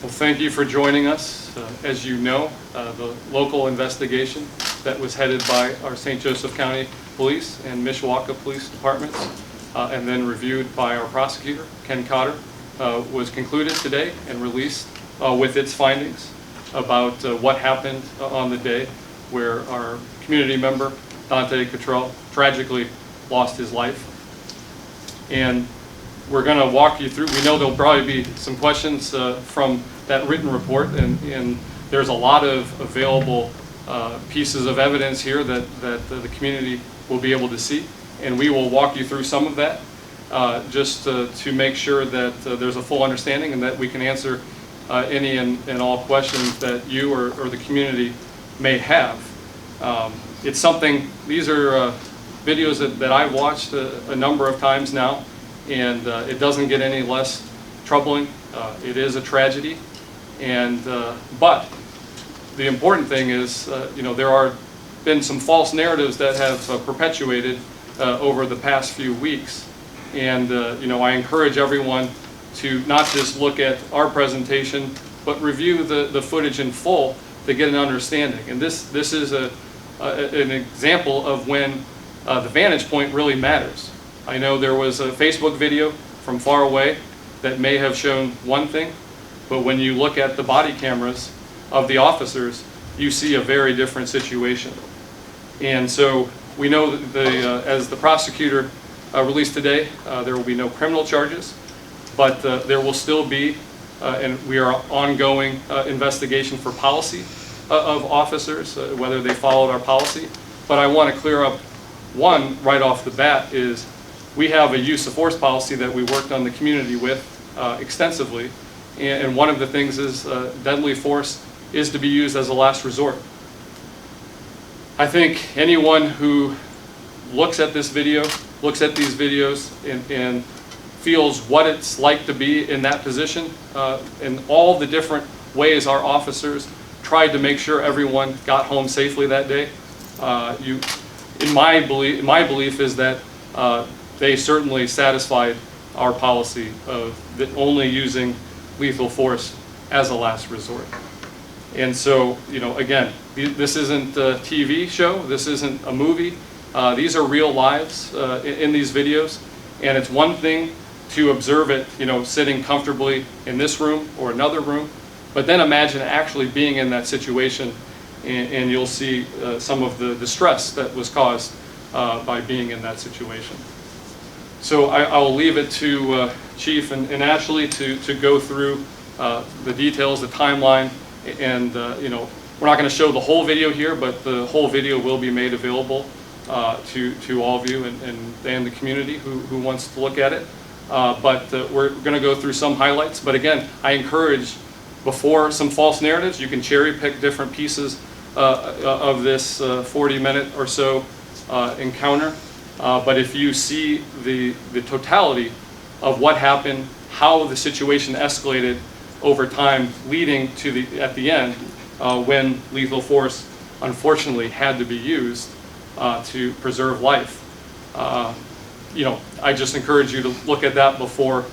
Well, thank you for joining us. As you know, the local investigation that was headed by our St. Joseph County Police and Mishawaka Police Departments, and then reviewed by our prosecutor, Ken Cotter, was concluded today and released with its findings about what happened on the day where our community member, Dante Cottrell, tragically lost his life. And we're going to walk you through. We know there'll probably be some questions from that written report, and there's a lot of available pieces of evidence here that the community will be able to see, and we will walk you through some of that just to make sure that there's a full understanding and that we can answer any and all questions that you or the community may have. It's something, these are videos that I've watched a number of times now, and it doesn't get any less troubling. It is a tragedy, and but the important thing is, there are been some false narratives that have perpetuated over the past few weeks, and I encourage everyone to not just look at our presentation, but review the footage in full to get an understanding. And this is an example of when the vantage point really matters. I know there was a Facebook video from far away that may have shown one thing, but when you look at the body cameras of the officers, you see a very different situation. And so we know that as the prosecutor released today, there will be no criminal charges, but there will still be, and we are ongoing investigation for policy of officers, whether they followed our policy. But I want to clear up one right off the bat is we have a use of force policy that we worked on the community with extensively, and one of the things is deadly force is to be used as a last resort. I think anyone who looks at this video, looks at these videos, and feels what it's like to be in that position, and all the different ways our officers tried to make sure everyone got home safely that day. My belief is that they certainly satisfied our policy of only using lethal force as a last resort. And so, again, this isn't a TV show, this isn't a movie. These are real lives in these videos, and it's one thing to observe it, sitting comfortably in this room or another room, but then imagine actually being in that situation, and you'll see some of the distress that was caused by being in that situation. So I will leave it to Chief and Ashley to go through the details, the timeline, and we're not going to show the whole video here, but the whole video will be made available to all of you and the community who wants to look at it. But we're going to go through some highlights. But again, I encourage, before some false narratives, you can cherry pick different pieces of this 40-minute or so encounter. But if you see the totality of what happened, how the situation escalated over time, leading to at the end, when lethal force unfortunately had to be used to preserve life. I just encourage you to look at that before,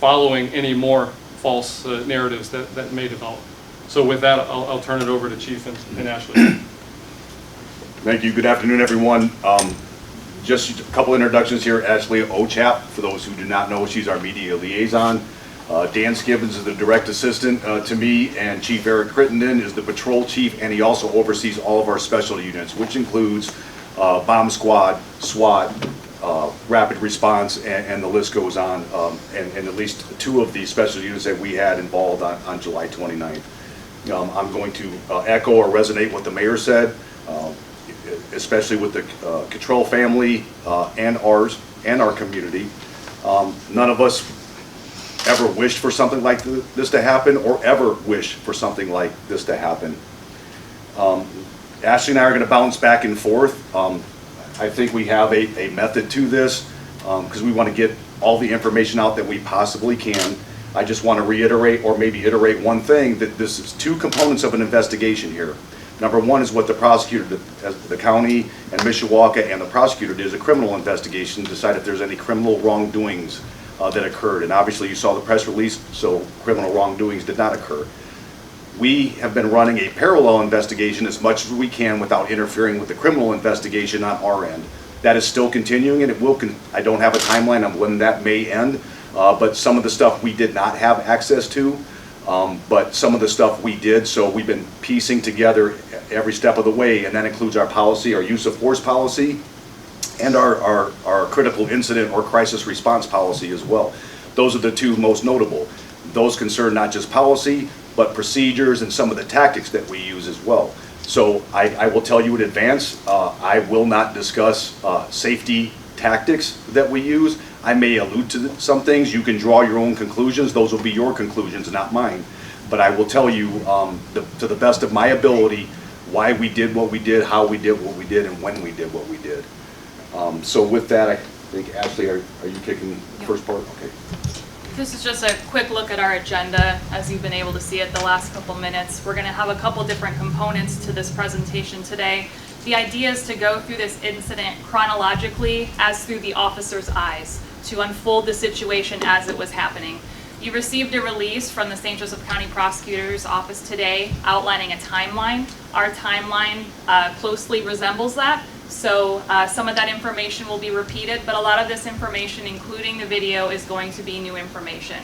following any more false narratives that may develop. So with that, I'll turn it over to Chief and Ashley. Thank you. Good afternoon, everyone. Just a couple introductions here. Ashley Ochap, for those who do not know, she's our media liaison. Dan Skibbins is the direct assistant to me, and Chief Eric Crittenden is the patrol chief, and he also oversees all of our special units, which includes bomb squad, SWAT, rapid response, and the list goes on, and at least 2 of the special units that we had involved on July 29th. I'm going to echo or resonate what the mayor said, especially with the Cottrell family and ours and our community. None of us ever wished for something like this to happen, or ever wish for something like this to happen. Ashley and I are going to bounce back and forth. I think we have a method to this because we want to get all the information out that we possibly can. I just want to reiterate, or maybe iterate one thing, that this is 2 components of an investigation here. Number 1 is what the prosecutor, the county and Mishawaka and the prosecutor did, is a criminal investigation to decide if there's any criminal wrongdoings that occurred. And obviously you saw the press release, so criminal wrongdoings did not occur. We have been running a parallel investigation as much as we can without interfering with the criminal investigation on our end. That is still continuing, and it will. I don't have a timeline on when that may end, but some of the stuff we did not have access to, but some of the stuff we did. So we've been piecing together every step of the way, and that includes our policy, our use of force policy, and our critical incident or crisis response policy as well. Those are the two most notable. Those concern not just policy, but procedures and some of the tactics that we use as well. So I will tell you in advance, I will not discuss safety tactics that we use. I may allude to some things. You can draw your own conclusions. Those will be your conclusions, not mine. But I will tell you, to the best of my ability, why we did what we did, how we did what we did, and when we did what we did. So with that, I think, Ashley, are you kicking the first part? Okay. This is just a quick look at our agenda, as you've been able to see it the last couple minutes. We're going to have a couple different components to this presentation today. The idea is to go through this incident chronologically as through the officer's eyes, to unfold the situation as it was happening. You received a release from the St. Joseph County Prosecutor's Office today outlining a timeline. Our timeline closely resembles that. So some of that information will be repeated, but a lot of this information, including the video, is going to be new information.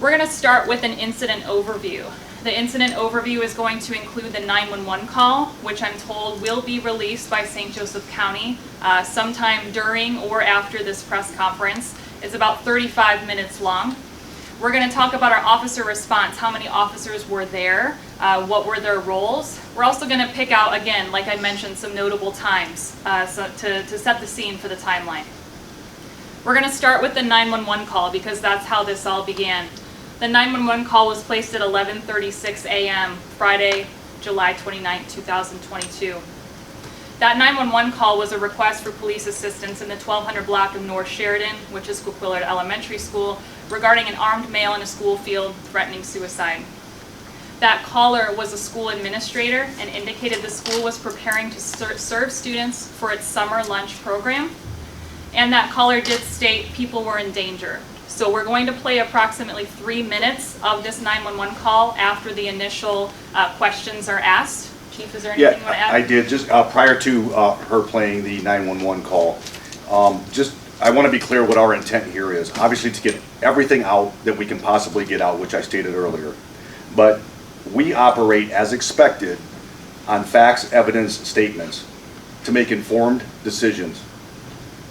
We're going to start with an incident overview. The incident overview is going to include the 911 call, which I'm told will be released by St. Joseph County sometime during or after this press conference. It's about 35 minutes long. We're going to talk about our officer response, how many officers were there, what were their roles. We're also going to pick out, again, like I mentioned, some notable times to set the scene for the timeline. We're going to start with the 911 call because that's how this all began. The 911 call was placed at 11:36 a.m. Friday, July 29, 2022. That 911 call was a request for police assistance in the 1200 block of North Sheridan, which is Coquillard Elementary School, regarding an armed male in a school field threatening suicide. That caller was a school administrator and indicated the school was preparing to serve students for its summer lunch program. And that caller did state people were in danger. So we're going to play approximately 3 minutes of this 911 call after the initial questions are asked. Chief, is there anything you want to add? I did. Just prior to her playing the 911 call, I want to be clear what our intent here is. Obviously to get everything out that we can possibly get out, which I stated earlier. But we operate as expected on facts, evidence, statements to make informed decisions.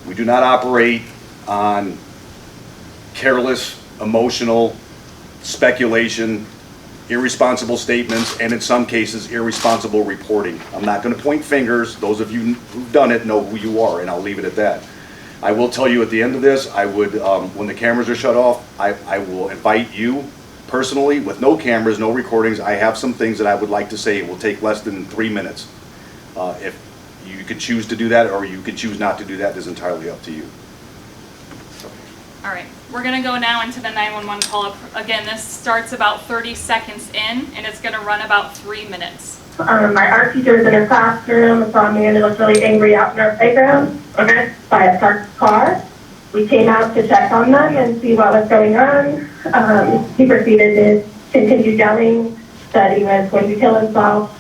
We do not operate on careless, emotional speculation, irresponsible statements, and in some cases, irresponsible reporting. I'm not going to point fingers. Those of you who've done it know who you are, and I'll leave it at that. I will tell you at the end of this, I would, when the cameras are shut off, I will invite you personally, with no cameras, no recordings. I have some things that I would like to say. It will take less than 3 minutes. If you could choose to do that, or you could choose not to do that, it is entirely up to you. All right, we're going to go now into the 911 call. Again, this starts about 30 seconds in, and it's going to run about 3 minutes. My art teacher was in her classroom and saw a man who was really angry out in our playground by a parked car. We came out to check on them and see what was going on. He proceeded to continue yelling, said he was going to kill himself,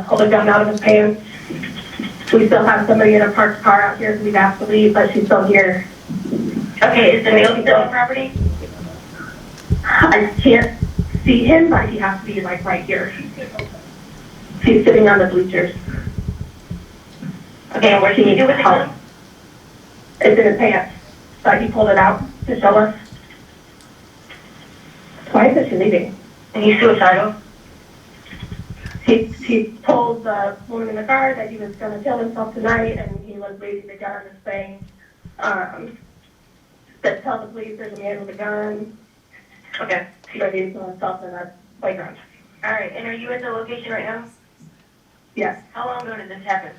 pulled a gun out of his pants. We still have somebody in a parked car out here who we've asked to leave, but she's still here. Okay, is the male still on property? I can't see him, but he has to be like right here. He's sitting on the bleachers. Okay, what can you do with the gun? It's in his pants. So he pulled it out to show us. Why isn't she leaving? And he's suicidal? He told the woman in the car that he was going to kill himself tonight, and he was waving the gun and saying, that tell the police there's a man with a gun. Okay. But he's killing himself in our playground. All right, and are you at the location right now? Yes. How long ago did this happen?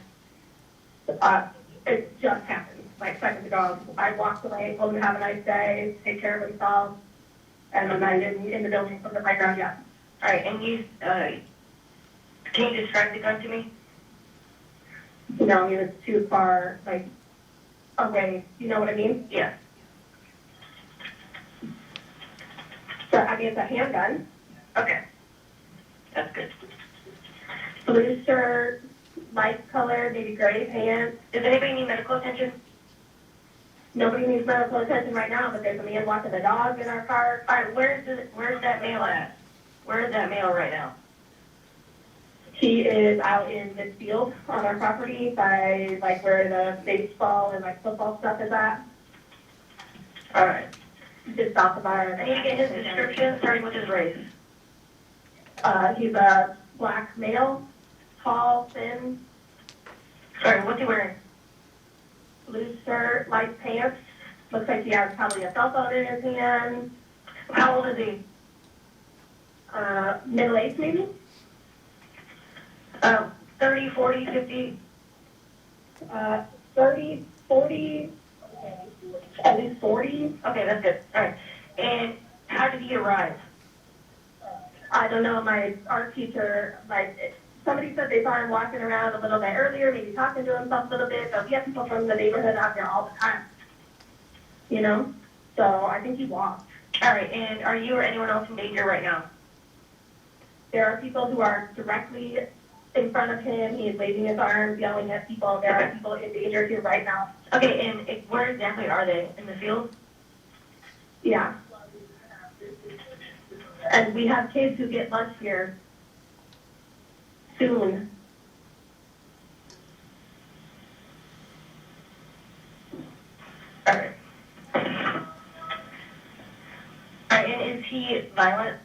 It just happened, like seconds ago. I walked away, told him to have a nice day, take care of himself, and I'm not in the building from the playground yet. All right, and you, can you describe the gun to me? You know, he was too far, like, away. You know what I mean? Yeah. It's a handgun, Okay. That's good. blue shirt, light color, maybe gray pants. Does anybody need medical attention? Nobody needs medical attention right now, but there's a man walking the dog in our car. All right, where's that male at? Where is that male right now? He is out in this field on our property by like where the baseball and like football stuff is at, All right. just south of our. I need to get his description, starting with his race. He's a black male, tall, thin, Sorry, what's he wearing? blue shirt, light pants. Looks like he has probably a cell phone in his hand. How old is he? Middle age maybe. 30, 40, 50? 30, 40, at least 40. Okay, that's good. All right. And how did he arrive? I don't know, my art teacher, somebody said they saw him walking around a little bit earlier, maybe talking to himself a little bit, but we have people from the neighborhood out there all the time. You know? So I think he walked. All right, and are you or anyone else in danger right now? There are people who are directly in front of him. He is waving his arms, yelling at people. There are people in danger here right now. Okay, and where exactly are they? In the field? Yeah. And we have kids who get lunch here soon. All right. All right, and is he violent?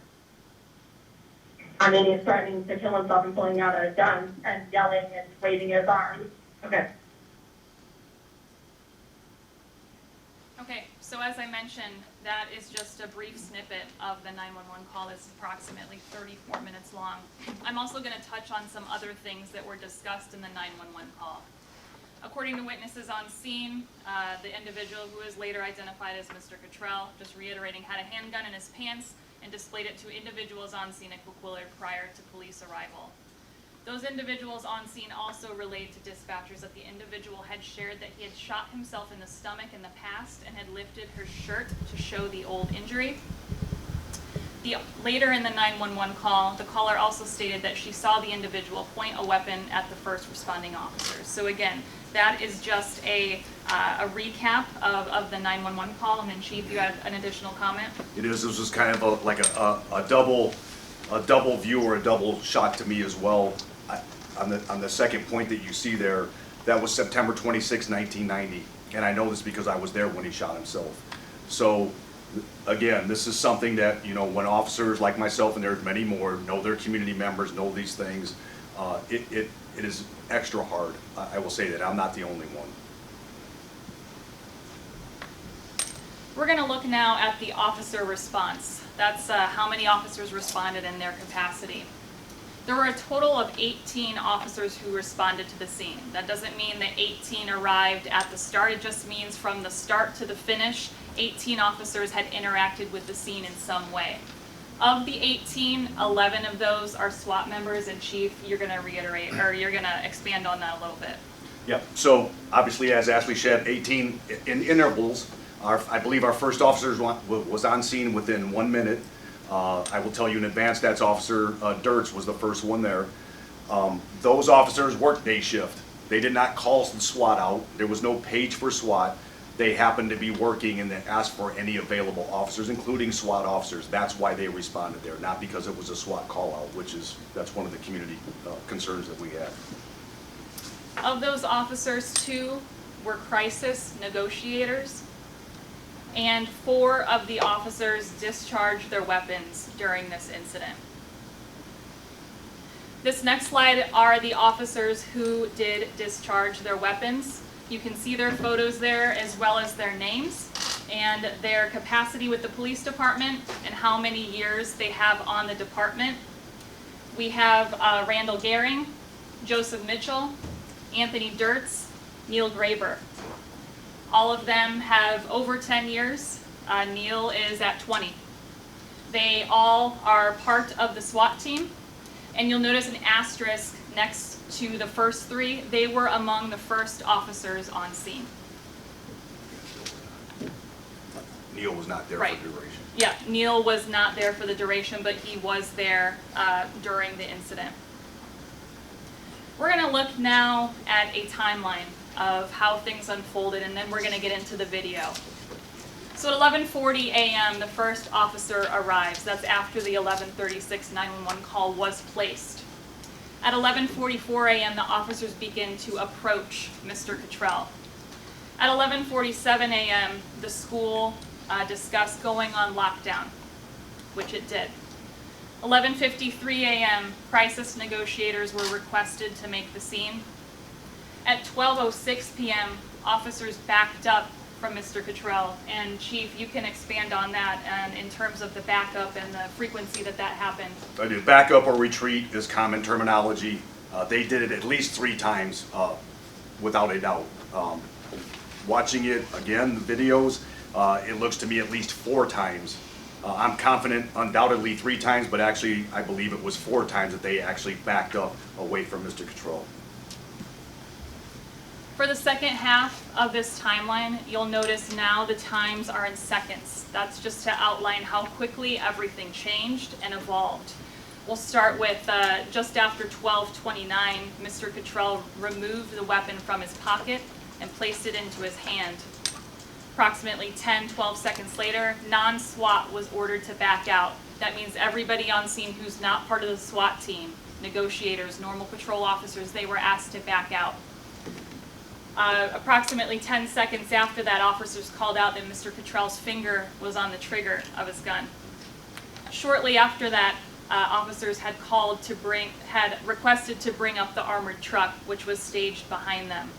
I mean, he's threatening to kill himself and pulling out a gun and yelling and waving his arms. Okay. Okay, so as I mentioned, that is just a brief snippet of the 911 call. It's approximately 34 minutes long. I'm also going to touch on some other things that were discussed in the 911 call. According to witnesses on scene, the individual who is later identified as Mr. Cottrell, just reiterating, had a handgun in his pants and displayed it to individuals on scene at Coquillard prior to police arrival. Those individuals on scene also relayed to dispatchers that the individual had shared that he had shot himself in the stomach in the past and had lifted her shirt to show the old injury. Later in the 911 call, the caller also stated that she saw the individual point a weapon at the first responding officers. So again, that is just a recap of the 911 call. And then Chief, you had an additional comment? It is, this was kind of like a double view or a double shot to me as well. On the second point that you see there, that was September 26, 1990. And I know this because I was there when he shot himself. So again, this is something that, you know, when officers like myself, and there's many more, know their community members, know these things, it is extra hard. I will say that. I'm not the only one. We're going to look now at the officer response. That's how many officers responded in their capacity. There were a total of 18 officers who responded to the scene. That doesn't mean that 18 arrived at the start. It just means from the start to the finish, 18 officers had interacted with the scene in some way. Of the 18, 11 of those are SWAT members, and Chief, you're going to reiterate, or you're going to expand on that a little bit. Yeah, so obviously, as Ashley said, 18 in intervals. I believe our first officer was on scene within 1 minute. I will tell you in advance, that's Officer Dirts was the first one there. Those officers worked day shift. They did not call the SWAT out. There was no page for SWAT. They happened to be working and they asked for any available officers, including SWAT officers. That's why they responded there, not because it was a SWAT call out, that's one of the community concerns that we had. Of those officers, 2 were crisis negotiators, and 4 of the officers discharged their weapons during this incident. This next slide are the officers who did discharge their weapons. You can see their photos there as well as their names and their capacity with the police department and how many years they have on the department. We have Randall Gehring, Joseph Mitchell, Anthony Dirts, Neil Graber. All of them have over 10 years. Neil is at 20. They all are part of the SWAT team. And you'll notice an asterisk next to the first 3. They were among the first officers on scene. Neil was not there Right. for duration. Yeah, Neil was not there for the duration, but he was there during the incident. We're going to look now at a timeline of how things unfolded, and then we're going to get into the video. So at 11:40 a.m., the first officer arrives. That's after the 11:36 911 call was placed. At 11:44 a.m., the officers begin to approach Mr. Cottrell. At 11:47 a.m., the school discussed going on lockdown, which it did. 11:53 a.m., crisis negotiators were requested to make the scene. At 12:06 p.m., officers backed up from Mr. Cottrell, and Chief, you can expand on that and in terms of the backup and the frequency that happened. I do. Backup or retreat is common terminology. They did it at least 3 times, without a doubt. Watching it again, the videos, it looks to me at least 4 times. I'm confident undoubtedly 3 times, but actually I believe it was 4 times that they actually backed up away from Mr. Cottrell. For the second half of this timeline, you'll notice now the times are in seconds. That's just to outline how quickly everything changed and evolved. We'll start with just after 12:29, Mr. Cottrell removed the weapon from his pocket and placed it into his hand. Approximately 10-12 seconds later, non-SWAT was ordered to back out. That means everybody on scene who's not part of the SWAT team, negotiators, normal patrol officers, they were asked to back out. Approximately 10 seconds after that, officers called out that Mr. Cottrell's finger was on the trigger of his gun. Shortly after that, officers had requested to bring up the armored truck, which was staged behind them.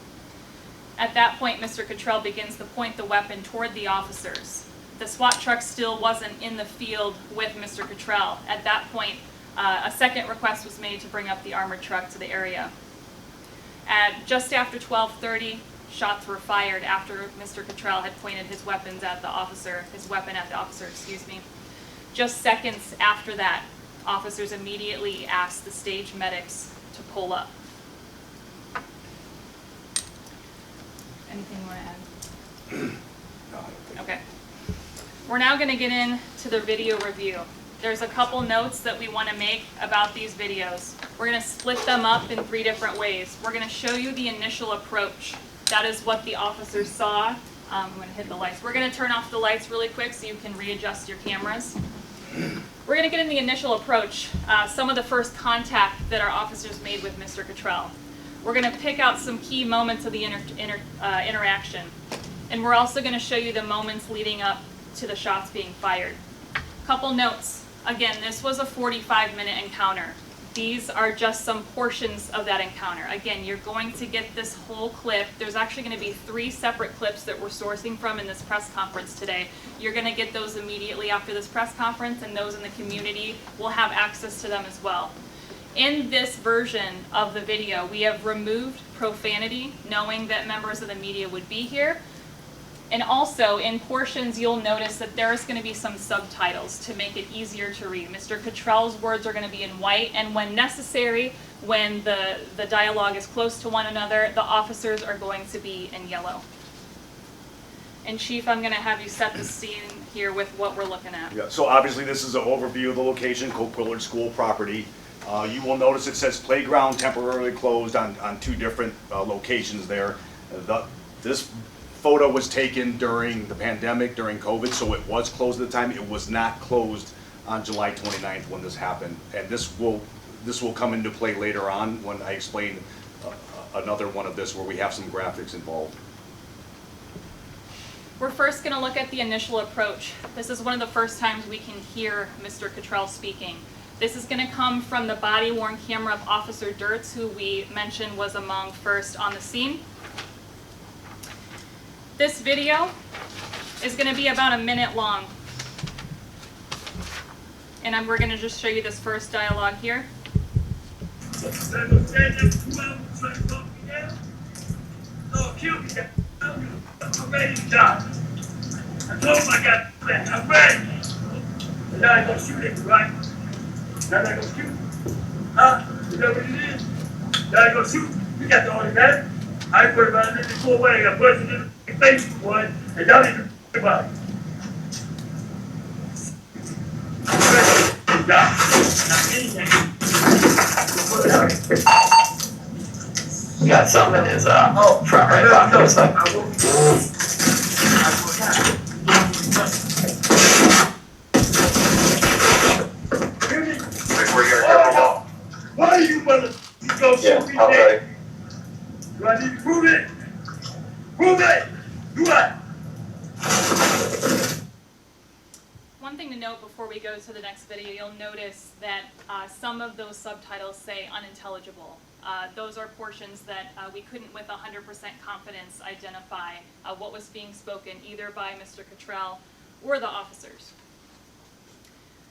At that point, Mr. Cottrell begins to point the weapon toward the officers. The SWAT truck still wasn't in the field with Mr. Cottrell. At that point, a second request was made to bring up the armored truck to the area. At just after 12:30, shots were fired after Mr. Cottrell had pointed his weapon at the officer, Just seconds after that, officers immediately asked the stage medics to pull up. Anything you want to add? No, I don't think. Okay. We're now going to get into the video review. There's a couple notes that we want to make about these videos. We're going to split them up in 3 different ways. We're going to show you the initial approach. That is what the officers saw. I'm going to hit the lights. We're going to turn off the lights really quick so you can readjust your cameras. We're going to get in the initial approach, some of the first contact that our officers made with Mr. Cottrell. We're going to pick out some key moments of the interaction. And we're also going to show you the moments leading up to the shots being fired. Couple notes. Again, this was a 45-minute encounter. These are just some portions of that encounter. Again, you're going to get this whole clip. There's actually going to be 3 separate clips that we're sourcing from in this press conference today. You're going to get those immediately after this press conference, and those in the community will have access to them as well. In this version of the video, we have removed profanity, knowing that members of the media would be here. And also, in portions, you'll notice that there's going to be some subtitles to make it easier to read. Mr. Cottrell's words are going to be in white, and when necessary, when the dialogue is close to one another, the officers are going to be in yellow. And Chief, I'm going to have you set the scene here with what we're looking at. Yeah, so obviously this is an overview of the location, Coquillard School property. You will notice it says playground temporarily closed on 2 different locations there. This photo was taken during the pandemic, during COVID, so it was closed at the time. It was not closed on July 29th when this happened. And this will come into play later on when I explain another one of this where we have some graphics involved. We're first going to look at the initial approach. This is one of the first times we can hear Mr. Cottrell speaking. This is going to come from the body-worn camera of Officer Dirtz, who we mentioned was among first on the scene. This video is going to be about a minute long. And we're going to just show you this first dialogue here. I'm ready to die. I told him I got plans. I'm ready. And now I'm going to shoot him, right? Now I'm going to shoot. Huh? You know what it is? Now I'm going to shoot. You got the only man. I put him out in the 4 way. I put him in the face, boy. And now he's the body. Stop. Not anything. Put it out. He got something in his front right pocket. Looks like. I will. Hear me? Why you mother? You go shoot me dead? Do I need to prove it? Prove it! Do what? One thing to note before we go to the next video, you'll notice that some of those subtitles say unintelligible. Those are portions that we couldn't with 100% confidence identify what was being spoken either by Mr. Cottrell or the officers.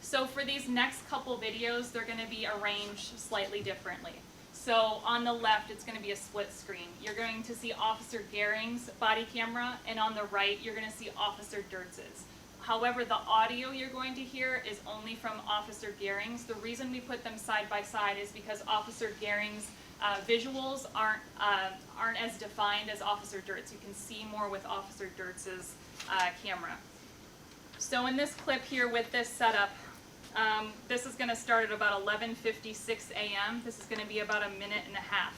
So for these next couple videos, they're going to be arranged slightly differently. So on the left, it's going to be a split screen. You're going to see Officer Gehring's body camera, and on the right, you're going to see Officer Dirtz's. However, the audio you're going to hear is only from Officer Gehring's. The reason we put them side by side is because Officer Gehring's visuals aren't as defined as Officer Dirtz. You can see more with Officer Dirtz's camera. So in this clip here with this setup, this is going to start at about 11:56 a.m. This is going to be about a minute and a half.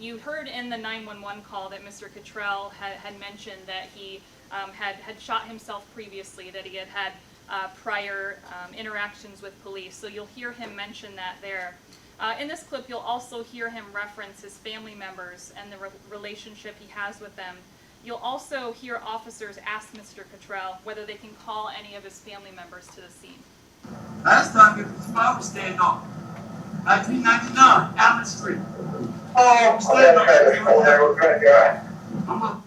You heard in the 911 call that Mr. Cottrell had mentioned that he had shot himself previously, that he had prior interactions with police. So you'll hear him mention that there. In this clip, you'll also hear him reference his family members and the relationship he has with them. You'll also hear officers ask Mr. Cottrell whether they can call any of his family members to the scene. Last time it was Father's stand off. 1999, Allen Street. Oh, stand up.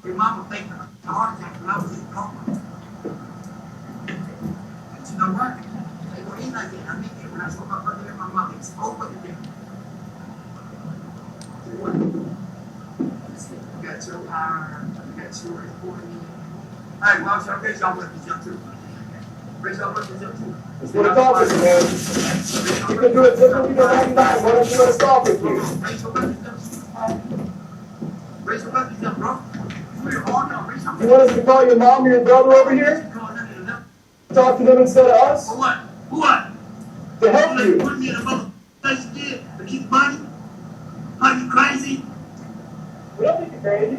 Your mama faked a heart attack when I was in coma. And she don't work. They go in like that. I mean, when I saw my brother and my mother, it's over the day. You got your power, you got your recording. Hey, well, y'all raise y'all weapons up too. Raise y'all weapons up too. That's what it's office, man. You can do it just when you go 99. Why don't you let us off with you? Raise your weapons up. Raise your weapons up, bro. Put your arm down. Raise your You want us to call your mom or your brother over here? Talk to them instead of us? For what? For what? To help You you. put me in a mother place again to keep money? Are you crazy? We don't think you're crazy.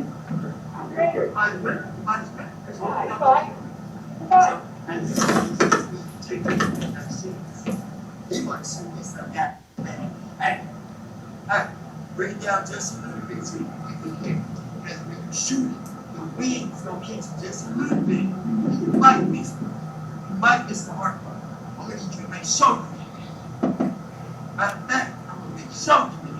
Hey, bring it down just a little bit so you can hear. As we shoot it, the wind's gonna catch you just a little bit. You might miss it. You might miss the hard part. I'm gonna need you to make sure you make it. Matter of fact, I'm gonna make sure you make it.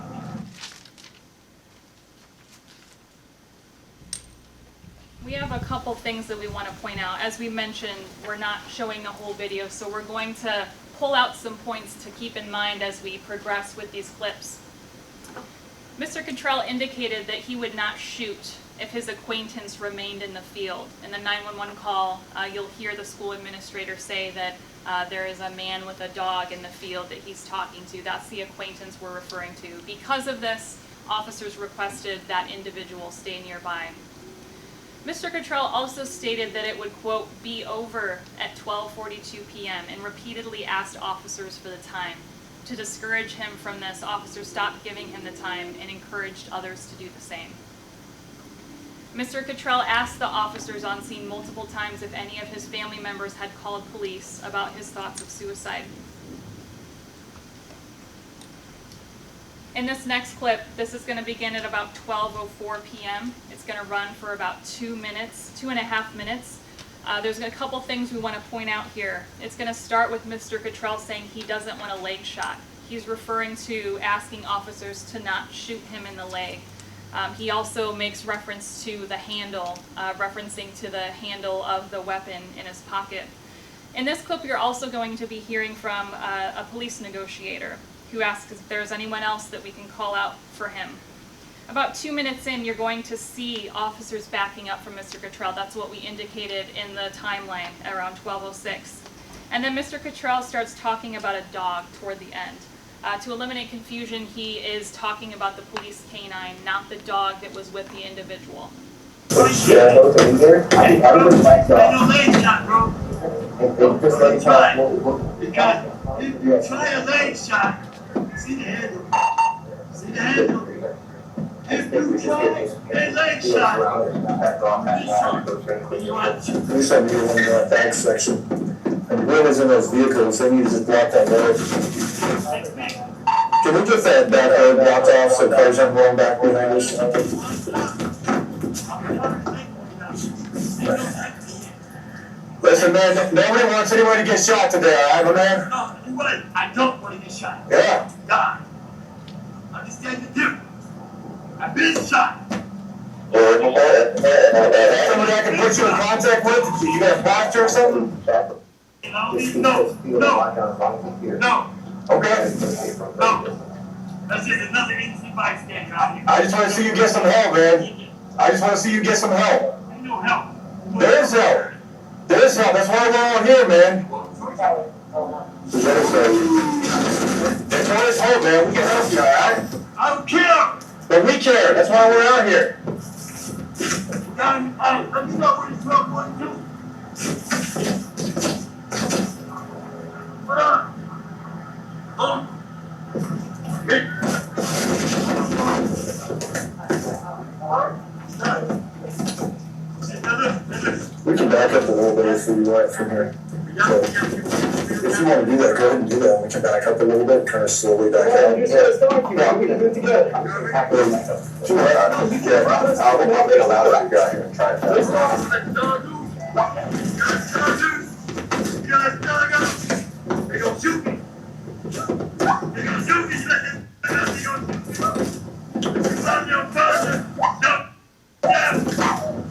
We have a couple things that we want to point out. As we mentioned, we're not showing the whole video, so we're going to pull out some points to keep in mind as we progress with these clips. Mr. Cottrell indicated that he would not shoot if his acquaintance remained in the field. In the 911 call, you'll hear the school administrator say that there is a man with a dog in the field that he's talking to. That's the acquaintance we're referring to. Because of this, officers requested that individual stay nearby. Mr. Cottrell also stated that it would, quote, be over at 12:42 p.m. and repeatedly asked officers for the time. To discourage him from this, officers stopped giving him the time and encouraged others to do the same. Mr. Cottrell asked the officers on scene multiple times if any of his family members had called police about his thoughts of suicide. In this next clip, this is going to begin at about 12:04 p.m. It's going to run for about 2 minutes, 2.5 minutes. There's a couple things we want to point out here. It's going to start with Mr. Cottrell saying he doesn't want a leg shot. He's referring to asking officers to not shoot him in the leg. He also makes reference to the handle, referencing to the handle of the weapon in his pocket. In this clip, you're also going to be hearing from a police negotiator who asks if there's anyone else that we can call out for him. About 2 minutes in, you're going to see officers backing up from Mr. Cottrell. That's what we indicated in the timeline around 12:06. And then Mr. Cottrell starts talking about a dog toward the end. To eliminate confusion, he is talking about the police canine, not the dog that was with the individual. Yeah, okay, there. I would like Ain't no leg shot, bro. Just let me talk. Because If you try a leg shot, see the handle. See the handle. If you try a leg shot, you want to. There's some people in the back section. And whoever's in those vehicles, they need to just block that road. Can we get that back road blocked off so cars aren't going back behind us? Listen, man, nobody wants anyone to get shot today, all right, man? No, you what? I don't want to get shot. Yeah. God. Understand the difference. I've been shot. Somebody I can put you in contact with? You got a doctor or something? No. No. Okay. No. That's just another innocent bystander out here. I just want to see you get some help, man. I just want to see you get some help. Ain't no help. There is help. There is help. That's why we're all here, man. That's why it's help, man. We can help you, all right? I don't care. But we care. That's why we're out here. Let me know what he's going to do. We can back up a little bit if we want from here. So, if you want to do that, go ahead and do that. We can back up a little bit, kind of slowly back up. Yeah, we can do it together. I'll make a louder guy here and try it. They gonna shoot me. They gonna shoot me. They gonna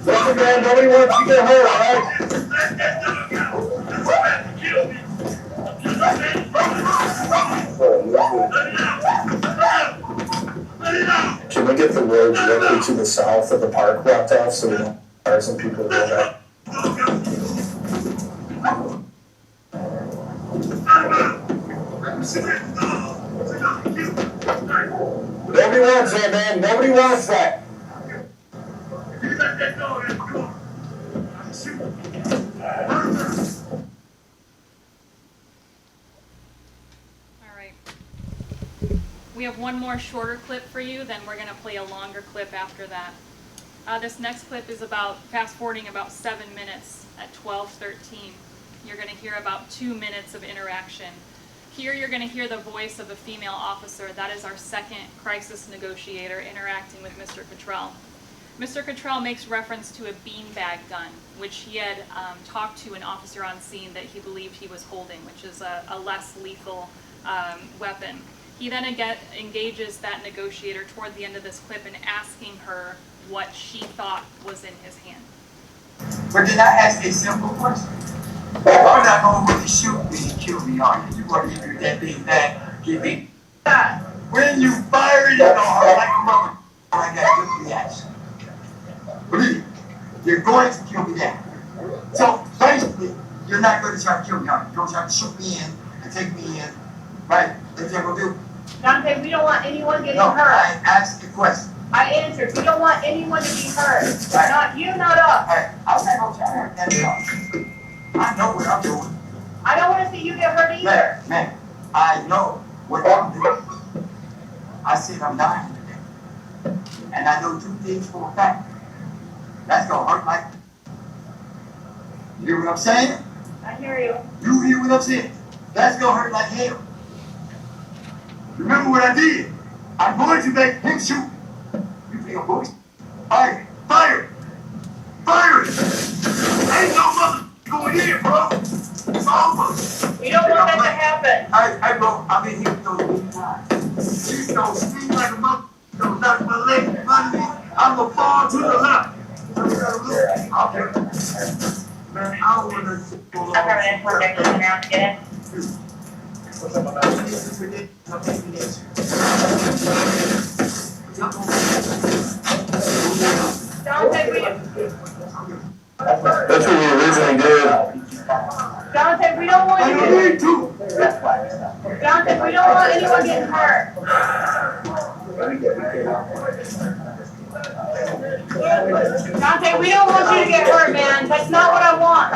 Listen, man, nobody wants you to get hurt, all right? Can we get the road directly to the south of the park blocked off so we don't hire some people to go back? Nobody wants that, man. Nobody wants that. All right. We have one more shorter clip for you, then we're going to play a longer clip after that. This next clip is about fast forwarding about 7 minutes at 12:13. You're going to hear about 2 minutes of interaction. Here you're going to hear the voice of a female officer. That is our second crisis negotiator interacting with Mr. Cottrell. Mr. Cottrell makes reference to a beanbag gun, which he had talked to an officer on scene that he believed he was holding, which is a less lethal weapon. He then engages that negotiator toward the end of this clip in asking her what she thought was in his hand. But did I ask a simple question? You're not going to really shoot me and kill me, are you? You're going to give me that big bag, give me. When you fire it, it's going to hurt like a rubber. I got good reaction. Believe me, you're going to kill me down. So basically, you're not going to try to kill me, are you? You're going to try to shoot me in and take me in, right? That's what you're going to do. Dante, we don't want anyone getting No, hurt. I asked the question. I answered, we don't want anyone to be hurt. Right. Not you, not us. Hey, I'm not going to try to hurt that else. I know what I'm doing. I don't want to see you get hurt either. Man, I know what I'm doing. I said I'm dying today. And I know 2 things for a fact. That's gonna hurt like. You hear what I'm saying? I hear you. You hear what I'm saying? That's gonna hurt like hell. Remember what I did? I'm going to make him shoot. You think I'm going to fire? Fire! Fire! Ain't no mother going in, bro. It's over. We don't want that to happen. Bro, I've been here those big times. She's gonna scream like a mother. Gonna knock my leg in front of me. I'm gonna fall to the left. So you gotta look. Okay. Man, I don't wanna go along. Affirmative, we're next to announce it. Dante, That's what we originally did. Dante, we don't want I you don't to. need to. Dante, we don't want anyone getting hurt. Dante, we don't want you to get hurt, man. That's not what I want.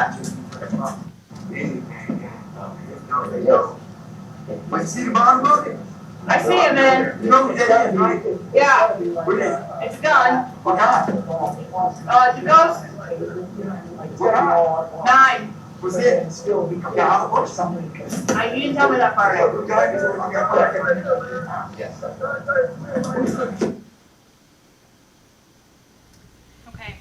But you see the bottom of it? I see it, man. You know what that is, right? Yeah, What is it? it's a gun. What kind? It's a ghost. What kind? 9. What's it? Yeah, how much? You didn't tell me that part. Okay.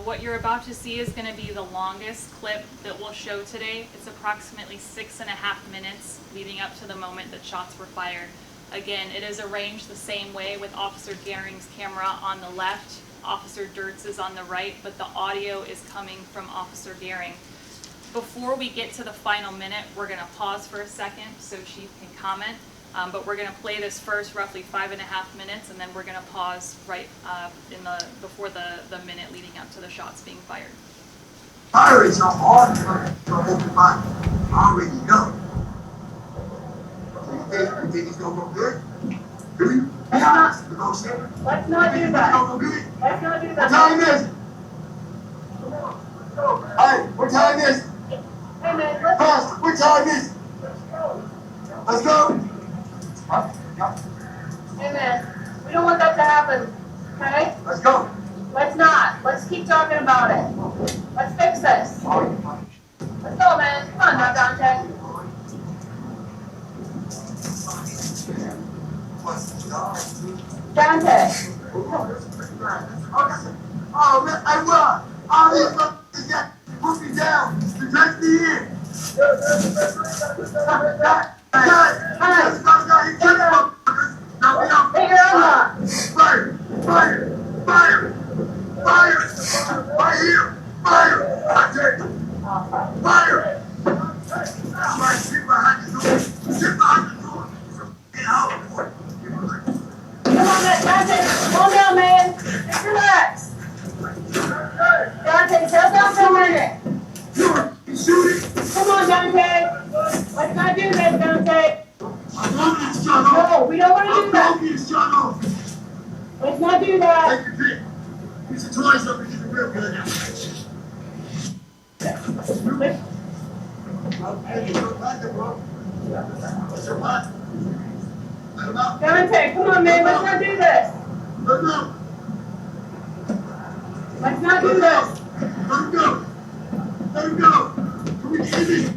What you're about to see is going to be the longest clip that we'll show today. It's approximately 6.5 minutes leading up to the moment that shots were fired. Again, it is arranged the same way with Officer Gehring's camera on the left, Officer Dirtz is on the right, but the audio is coming from Officer Gehring. Before we get to the final minute, we're going to pause for a second so Chief can comment. But we're going to play this first roughly 5.5 minutes, and then we're going to pause right before the minute leading up to the shots being fired. Fire is so hard to open mind. I already know. You think it's gonna go good? Do you? Let's not Negotiate? Let's not do It's that. gonna go good? Let's not do What that. time is it? Hey, what time is it? Hey, man, let's. Pastor, what time is it? Let's go. Hey, man, we don't want that to happen. Okay? Let's go. Let's not. Let's keep talking about it. Let's fix this. Let's go, man. Come on now, Dante. Dante. Oh, man, I run. All these motherfuckers got put me down to dress me in. Let's go, guys. You kill motherfuckers. Now we don't. Hey, you're on. Fire! Fire! Fire! Fire! Right here! Fire! I take it. Fire! That's right, sit behind the door. Sit behind the door. Get out, boy. Come on, Dante. Calm down, man. Just relax. Dante, settle down for a minute. Shoot it! Come on, Dante. Let's not do this, Dante. I'm going to get shut off. No, we don't want to I'm do that. going to get shut off. Let's not do that. Take your pick. Use the toys up and get the real good now. Hey, look back there, bro. What's your what? Let him out. Dante, come on, man. Let's not do this. Let him out. Let's not do Let him this. out. Let him go. Let him go. Can we end it?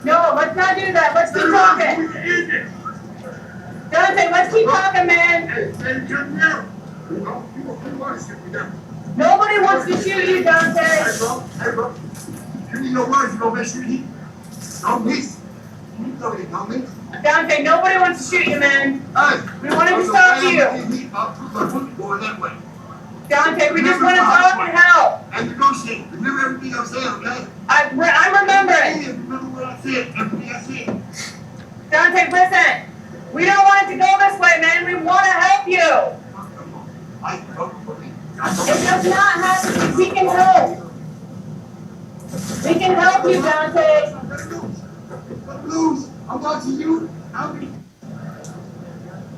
No, let's not do that. Let's keep Can talking. we end it? Dante, let's keep talking, man. Hey, cut me out. You want to shoot me down. Nobody wants to shoot you, Dante. Hey, bro. You need no words. You don't make sure you eat. Don't miss. You know it. Don't miss. Dante, nobody wants to shoot you, man. Hey. We wanted to stop you. I'll put my foot going that way. Dante, we just want to talk and help. And negotiate. Remember everything I'm saying, okay? I'm remembering. Remember what I said. Everything I said. Dante, listen. We don't want it to go this way, man. We want to help you. I vote for me. It does not have to be. We can help. We can help you, Dante. Let lose. I'm watching you.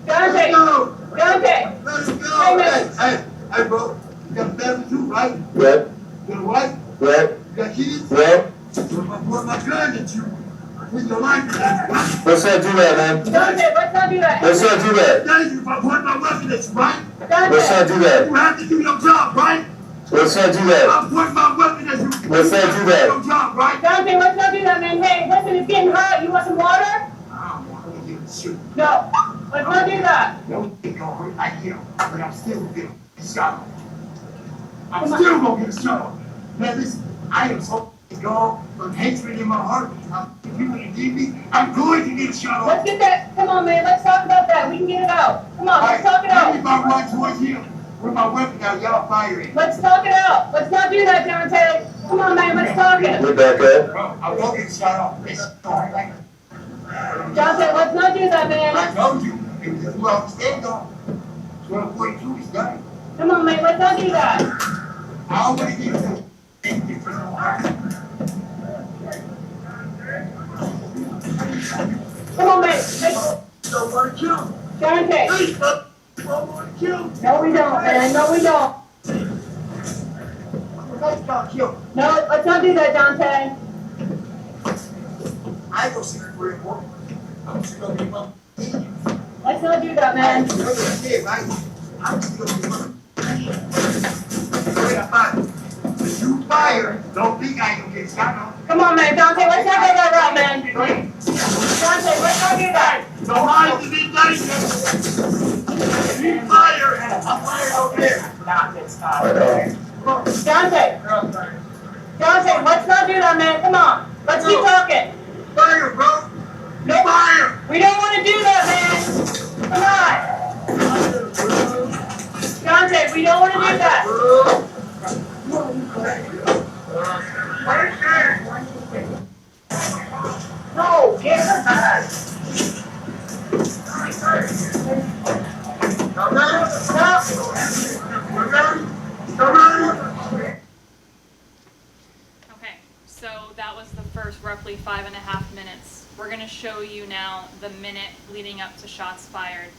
Dante. Go. Dante. Let him Hey, go. man. Hey, bro. You got a family too, right? Right, You got a wife? right, You got kids? right. So if I point my gun at you, with your life, that's Let's not do that, man. Dante, let's not do that. Let's not do that. dangerous. If I point my weapon at you, right? Let's not Dante. do that. You have to do your job, right? Let's not do that. I'll point my weapon at you. Let's not do that. Your job, right? Dante, let's not do that, man. Hey, listen, it's getting hot. You want some water? I don't want to get shoot. No. Let's not do that. No, it don't hurt like him, but I'm still gonna get shot. I'm still gonna get shot. Now listen, I am so gone from hatred in my heart. If you wanna leave me, I'm going to get shot. Let's get that. Come on, man. Let's talk about that. We can get it out. Come on, let's talk it Give me out. my right towards him. With my weapon out, y'all fire it. Let's talk it out. Let's not do that, Dante. Come on, man. Let's talk it. We're back up. Bro, I'm gonna get shot off. It's like Dante, let's not do that, man. I told you, if this well stand on 1242 is done. Come on, man. Let's not do that. I already get it. Thank you for the Come on, man. Let's, don't want to kill. Dante. Please, don't want to kill. No, we don't, man. No, we don't. Let's not kill. No, let's not do that, Dante. I ain't gonna see the real one. I'm still gonna be one. Let's not do that, man. You're gonna see it, right? I'm still gonna be one. Wait, I'm fine. You fire, don't think I can get shot on. Come on, man. Dante, let's not go that route, man. Dante, let's not do that. No harm to be done. You fire, I'm fired over there. Not this time. Dante. Dante, let's not do that, man. Come on. Let's keep talking. Fire, bro. No Fire. We don't want to do that, man. Come on. Dante, we don't want to do that. No, get her back. Okay, so that was the first roughly 5.5 minutes. We're going to show you now the minute leading up to shots fired.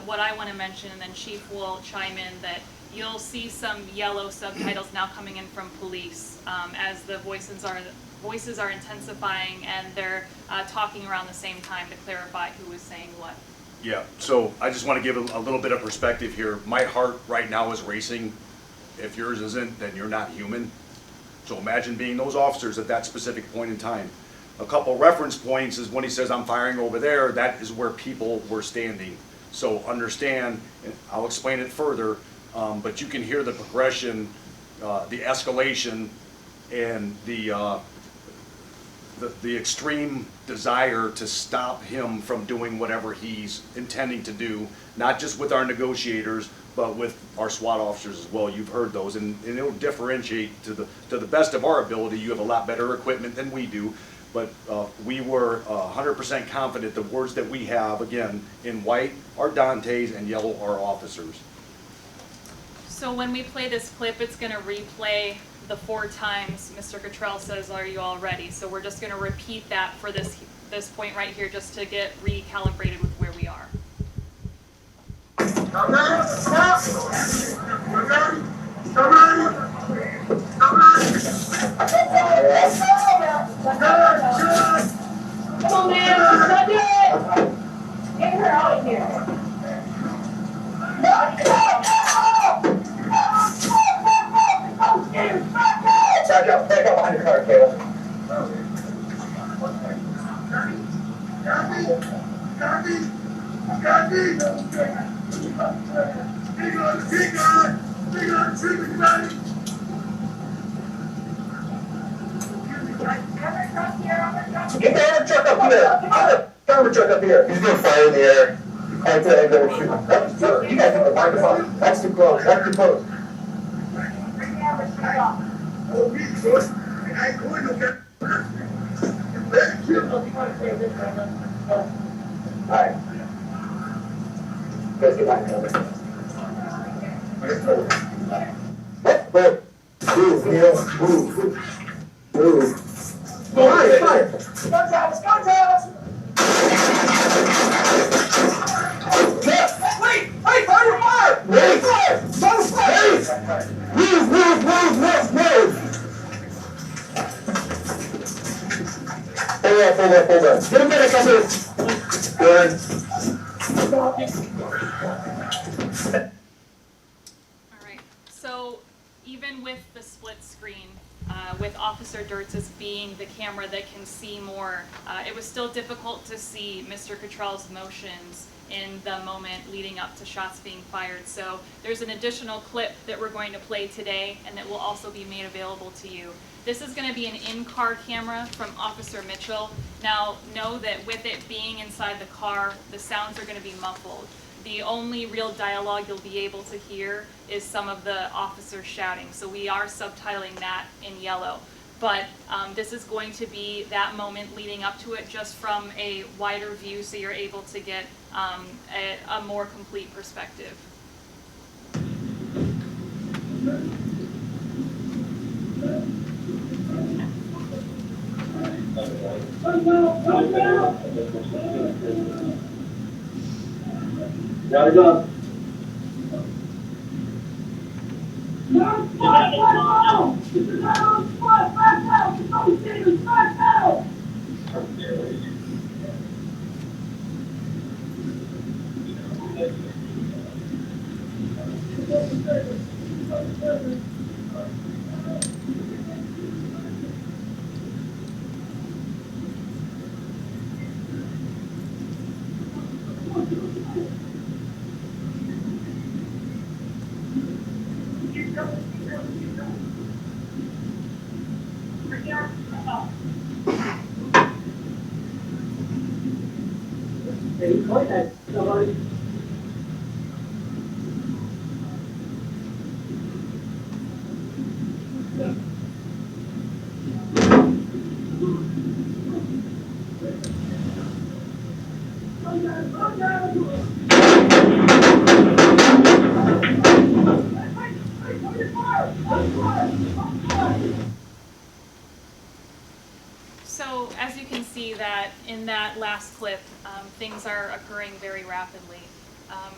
What I want to mention, and then Chief will chime in, that you'll see some yellow subtitles now coming in from police as the voices are intensifying and they're talking around the same time to clarify who is saying what. Yeah, so I just want to give a little bit of perspective here. My heart right now is racing. If yours isn't, then you're not human. So imagine being those officers at that specific point in time. A couple reference points is when he says, I'm firing over there, that is where people were standing. So understand, and I'll explain it further, but you can hear the progression, the escalation, and the extreme desire to stop him from doing whatever he's intending to do, not just with our negotiators, but with our SWAT officers as well. You've heard those, and it'll differentiate to the best of our ability. You have a lot better equipment than we do, but we were 100% confident the words that we have, again, in white are Dante's and yellow are officers. So when we play this clip, it's going to replay the 4 times Mr. Cottrell says, are you all ready? So we're just going to repeat that for this point right here just to get recalibrated with where we are. Come on, man. Let's not do it. Get her out of here. Back up behind your car, Caleb. Get the armor truck up here. Get the armor truck up here. He's gonna fire in the air. Right there, and go shoot. You guys have the microphone. That's too close. That's too close. Alright. Let's get back to it. Move, Neil. Move. Fire. Go, Travis. Go, Travis. Wait, fire! Wait. Fire! Move. Hold on. Get a minute, come here. Good. All right, so even with the split screen, with Officer Dirtz as being the camera that can see more, it was still difficult to see Mr. Cottrell's motions in the moment leading up to shots being fired. So there's an additional clip that we're going to play today and that will also be made available to you. This is going to be an in-car camera from Officer Mitchell. Now, know that with it being inside the car, the sounds are going to be muffled. The only real dialogue you'll be able to hear is some of the officers shouting. So we are subtitling that in yellow. But this is going to be that moment leading up to it just from a wider view so you're able to get a more complete perspective. Got it done. So as you can see that in that last clip, things are occurring very rapidly.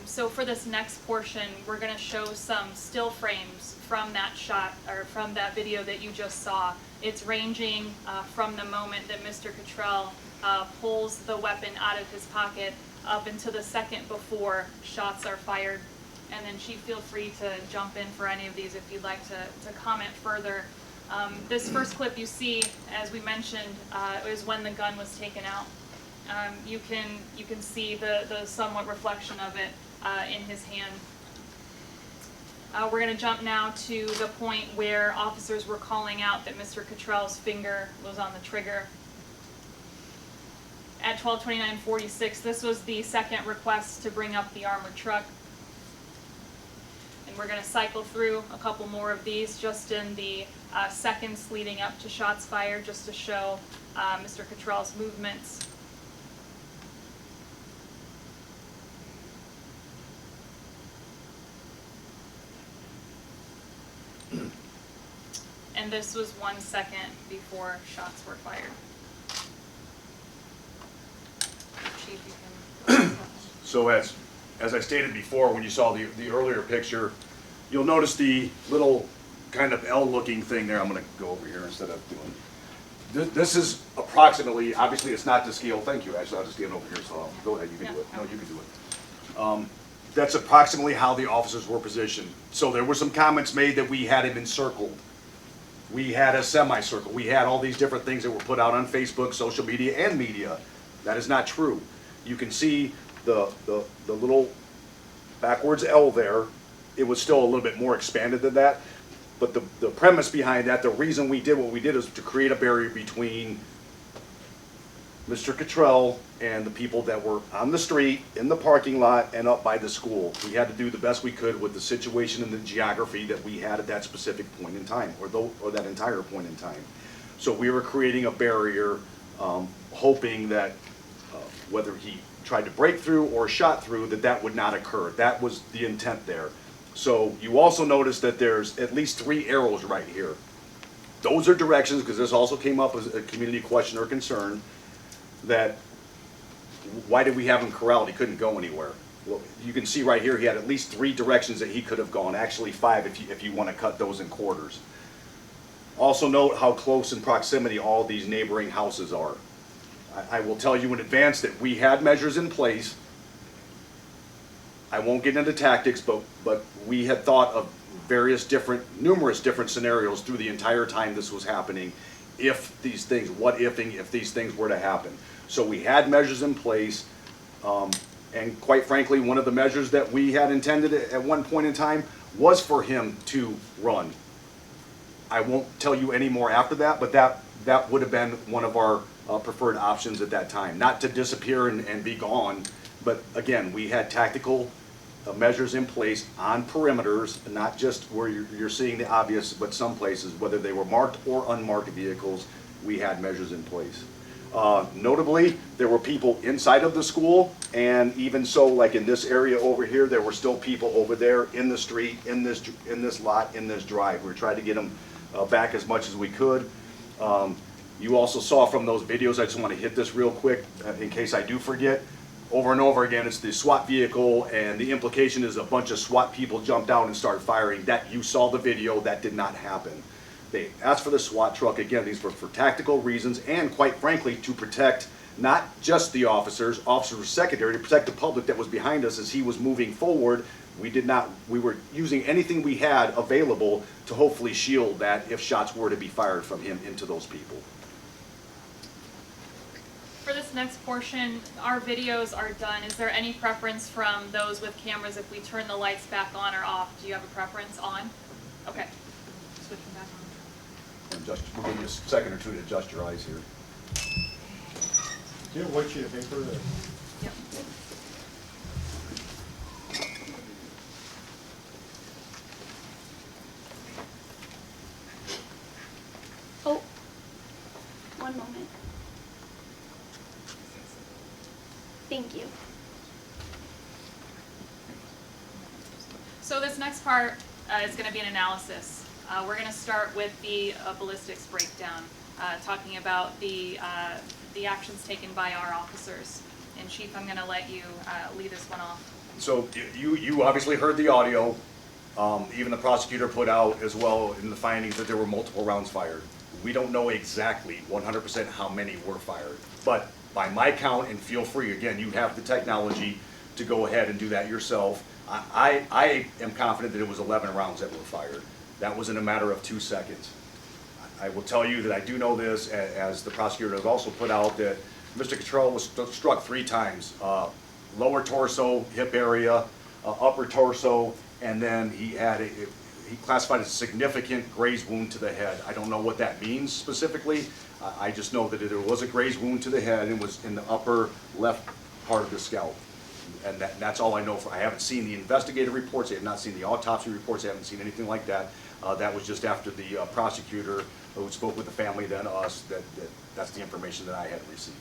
So for this next portion, we're going to show some still frames from that shot or from that video that you just saw. It's ranging from the moment that Mr. Cottrell pulls the weapon out of his pocket up into the second before shots are fired. And then Chief, feel free to jump in for any of these if you'd like to comment further. This first clip you see, as we mentioned, is when the gun was taken out. You can see the somewhat reflection of it in his hand. We're going to jump now to the point where officers were calling out that Mr. Cottrell's finger was on the trigger. At 12:29:46, this was the second request to bring up the armored truck. And we're going to cycle through a couple more of these just in the seconds leading up to shots fired, just to show Mr. Cottrell's movements. And this was 1 second before shots were fired. Chief, you can... So as I stated before, when you saw the earlier picture, you'll notice the little kind of L-looking thing there. I'm going to go over here instead of doing. This is approximately, obviously it's not to scale. Thank you, Ashley. I'll just stand over here. So go ahead, you can do it. No, you can do it. That's approximately how the officers were positioned. So there were some comments made that we had him encircled. We had a semicircle. We had all these different things that were put out on Facebook, social media, and media. That is not true. You can see the little backwards L there. It was still a little bit more expanded than that. But the premise behind that, the reason we did what we did is to create a barrier between Mr. Cottrell and the people that were on the street, in the parking lot, and up by the school. We had to do the best we could with the situation and the geography that we had at that specific point in time, or that entire point in time. So we were creating a barrier, hoping that whether he tried to break through or shot through, that would not occur. That was the intent there. So you also notice that there's at least 3 arrows right here. Those are directions, because this also came up as a community question or concern, that why did we have him corralled? He couldn't go anywhere. Well, you can see right here he had at least 3 directions that he could have gone, actually 5 if you want to cut those in quarters. Also note how close in proximity all these neighboring houses are. I will tell you in advance that we had measures in place. I won't get into tactics, but we had thought of numerous different scenarios through the entire time this was happening. If these things were to happen. So we had measures in place, and quite frankly, one of the measures that we had intended at one point in time was for him to run. I won't tell you any more after that, but that would have been one of our preferred options at that time. Not to disappear and be gone, but again, we had tactical measures in place on perimeters, not just where you're seeing the obvious, but some places, whether they were marked or unmarked vehicles, we had measures in place. Notably, there were people inside of the school, and even so, like in this area over here, there were still people over there in the street, in this lot, in this drive. We tried to get them back as much as we could. You also saw from those videos, I just want to hit this real quick in case I do forget. Over and over again, it's the SWAT vehicle, and the implication is a bunch of SWAT people jumped out and started firing. That you saw the video, that did not happen. They asked for the SWAT truck. Again, these were for tactical reasons, and quite frankly, to protect not just the officers were secondary, to protect the public that was behind us as he was moving forward. We were using anything we had available to hopefully shield that if shots were to be fired from him into those people. For this next portion, our videos are done. Is there any preference from those with cameras if we turn the lights back on or off? Do you have a preference on? Okay. Switching back on. we'll give you a second or two to adjust your eyes here. Do you have a white sheet of paper there? Yep. Oh, one moment. Thank you. So this next part is going to be an analysis. We're going to start with the ballistics breakdown, talking about the actions taken by our officers. And Chief, I'm going to let you lead this one off. So you obviously heard the audio. Even the prosecutor put out as well in the findings that there were multiple rounds fired. We don't know exactly 100% how many were fired, but by my count, and feel free, again, you have the technology to go ahead and do that yourself. I am confident that it was 11 rounds that were fired. That was in a matter of 2 seconds. I will tell you that I do know this, as the prosecutor has also put out, that Mr. Cottrell was struck 3 times. Lower torso, hip area, upper torso, and then he classified as a significant graze wound to the head. I don't know what that means specifically. I just know that there was a graze wound to the head and it was in the upper left part of the scalp. And that's all I know. I haven't seen the investigative reports. I have not seen the autopsy reports. I haven't seen anything like that. That was just after the prosecutor who spoke with the family, then us, that's the information that I had received.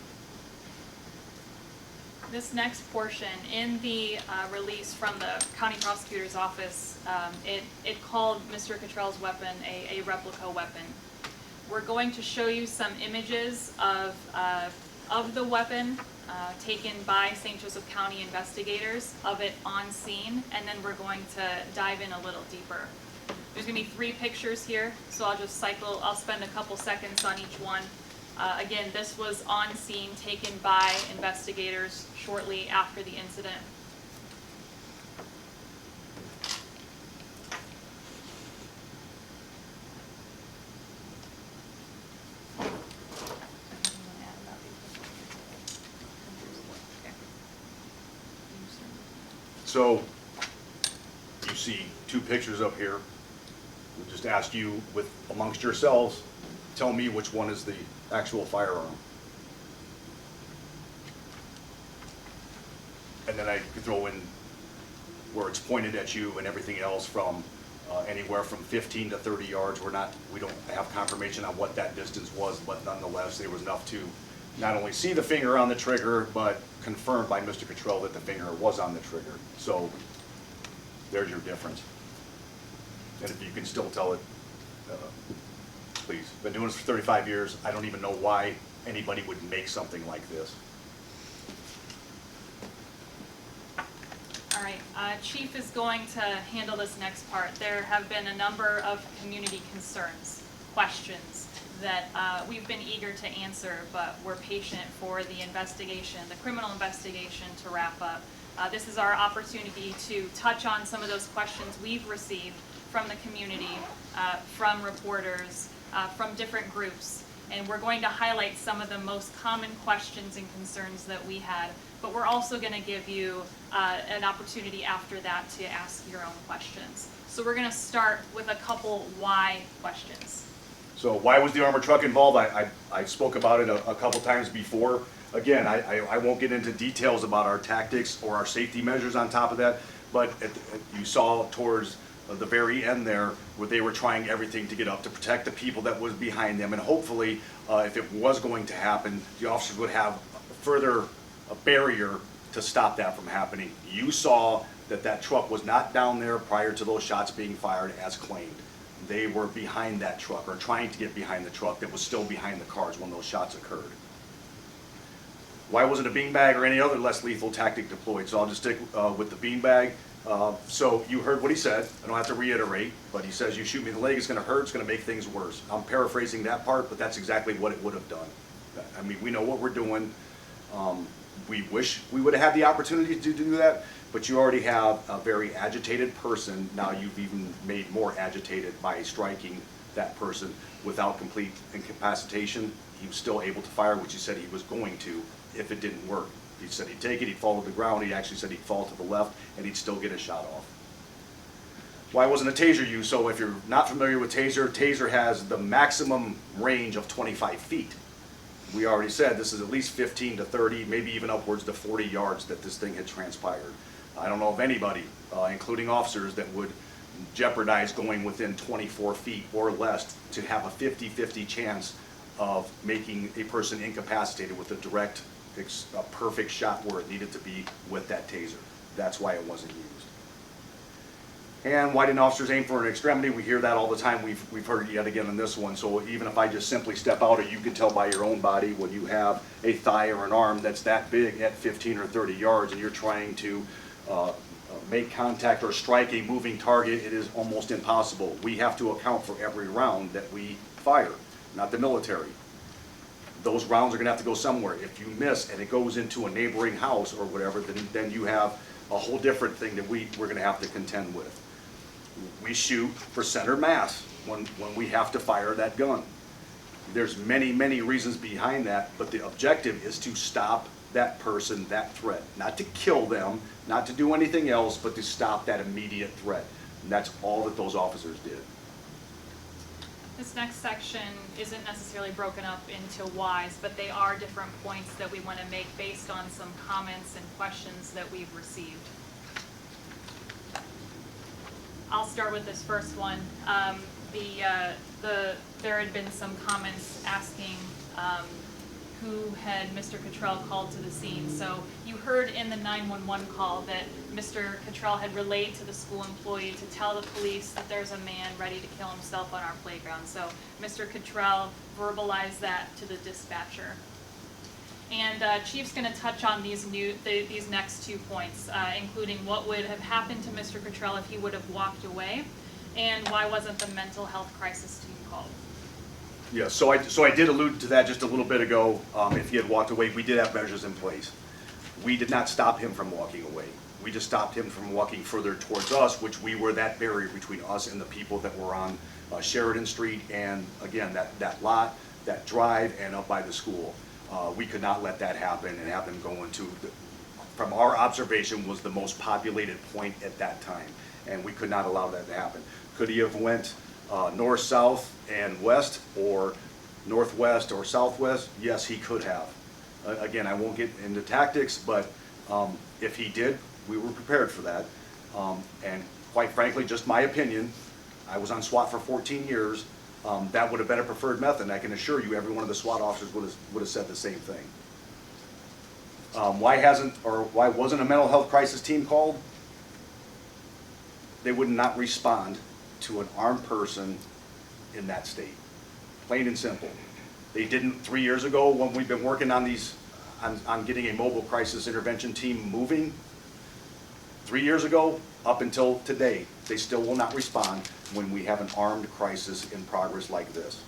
This next portion, in the release from the county prosecutor's office, it called Mr. Cottrell's weapon a replica weapon. We're going to show you some images of the weapon taken by St. Joseph County investigators of it on scene, and then we're going to dive in a little deeper. There's going to be 3 pictures here, so I'll spend a couple seconds on each one. Again, this was on scene, taken by investigators shortly after the incident. So you see 2 pictures up here. We'll just ask you, amongst yourselves, tell me which one is the actual firearm. And then I could throw in where it's pointed at you and everything else from anywhere from 15 to 30 yards. We don't have confirmation on what that distance was, but nonetheless, there was enough to not only see the finger on the trigger, but confirmed by Mr. Cottrell that the finger was on the trigger. So there's your difference. And if you can still tell it, please. Been doing this for 35 years. I don't even know why anybody would make something like this. All right, Chief is going to handle this next part. There have been a number of community concerns, questions that we've been eager to answer, but we're patient for the investigation, the criminal investigation, to wrap up. This is our opportunity to touch on some of those questions we've received from the community, from reporters, from different groups. And we're going to highlight some of the most common questions and concerns that we had, but we're also going to give you an opportunity after that to ask your own questions. So we're going to start with a couple why questions. So why was the armored truck involved? I spoke about it a couple times before. Again, I won't get into details about our tactics or our safety measures on top of that, but you saw towards the very end there where they were trying everything to get up to protect the people that was behind them, and hopefully if it was going to happen, the officers would have a barrier to stop that from happening. You saw that truck was not down there prior to those shots being fired as claimed. They were behind that truck, or trying to get behind the truck that was still behind the cars when those shots occurred. Why wasn't a beanbag or any other less lethal tactic deployed? So I'll just stick with the beanbag. So you heard what he said. I don't have to reiterate, but he says, you shoot me in the leg, it's going to hurt, it's going to make things worse. I'm paraphrasing that part, but that's exactly what it would have done. I mean, we know what we're doing. We wish we would have had the opportunity to do that, but you already have a very agitated person. Now you've even made more agitated by striking that person without complete incapacitation. He was still able to fire, which he said he was going to if it didn't work. He said he'd take it, he'd fall to the ground. He actually said he'd fall to the left, and he'd still get a shot off. Why wasn't a taser used? So if you're not familiar with taser has the maximum range of 25 feet. We already said this is at least 15 to 30, maybe even upwards to 40 yards that this thing had transpired. I don't know of anybody, including officers, that would jeopardize going within 24 feet or less to have a 50-50 chance of making a person incapacitated with a direct, a perfect shot where it needed to be with that taser. That's why it wasn't used. And why didn't officers aim for an extremity? We hear that all the time. We've heard it yet again in this one. So even if I just simply step out, or you can tell by your own body when you have a thigh or an arm that's that big at 15 or 30 yards and you're trying to make contact or strike a moving target, it is almost impossible. We have to account for every round that we fire, not the military. Those rounds are going to have to go somewhere. If you miss and it goes into a neighboring house or whatever, then you have a whole different thing that we're going to have to contend with. We shoot for center mass when we have to fire that gun. There's many, many reasons behind that, but the objective is to stop that person, that threat. Not to kill them, not to do anything else, but to stop that immediate threat. And that's all that those officers did. This next section isn't necessarily broken up into whys, but they are different points that we want to make based on some comments and questions that we've received. I'll start with this first one. There had been some comments asking who had Mr. Cottrell called to the scene. So you heard in the 911 call that Mr. Cottrell had relayed to the school employee to tell the police that there's a man ready to kill himself on our playground. So Mr. Cottrell verbalized that to the dispatcher. And Chief's going to touch on these next 2 points, including what would have happened to Mr. Cottrell if he would have walked away, and why wasn't the mental health crisis team called? Yeah, so I did allude to that just a little bit ago. If he had walked away, we did have measures in place. We did not stop him from walking away. We just stopped him from walking further towards us, which we were that barrier between us and the people that were on Sheridan Street, and again, that lot, that drive, and up by the school. We could not let that happen and have them go into, from our observation, was the most populated point at that time, and we could not allow that to happen. Could he have went north, south, and west, or northwest or southwest? Yes, he could have. Again, I won't get into tactics, but if he did, we were prepared for that. And quite frankly, just my opinion, I was on SWAT for 14 years. That would have been a preferred method, and I can assure you every one of the SWAT officers would have said the same thing. Why wasn't a mental health crisis team called? They would not respond to an armed person in that state. Plain and simple. They didn't 3 years ago when we've been working on these, on getting a mobile crisis intervention team moving. 3 years ago, up until today, they still will not respond when we have an armed crisis in progress like this.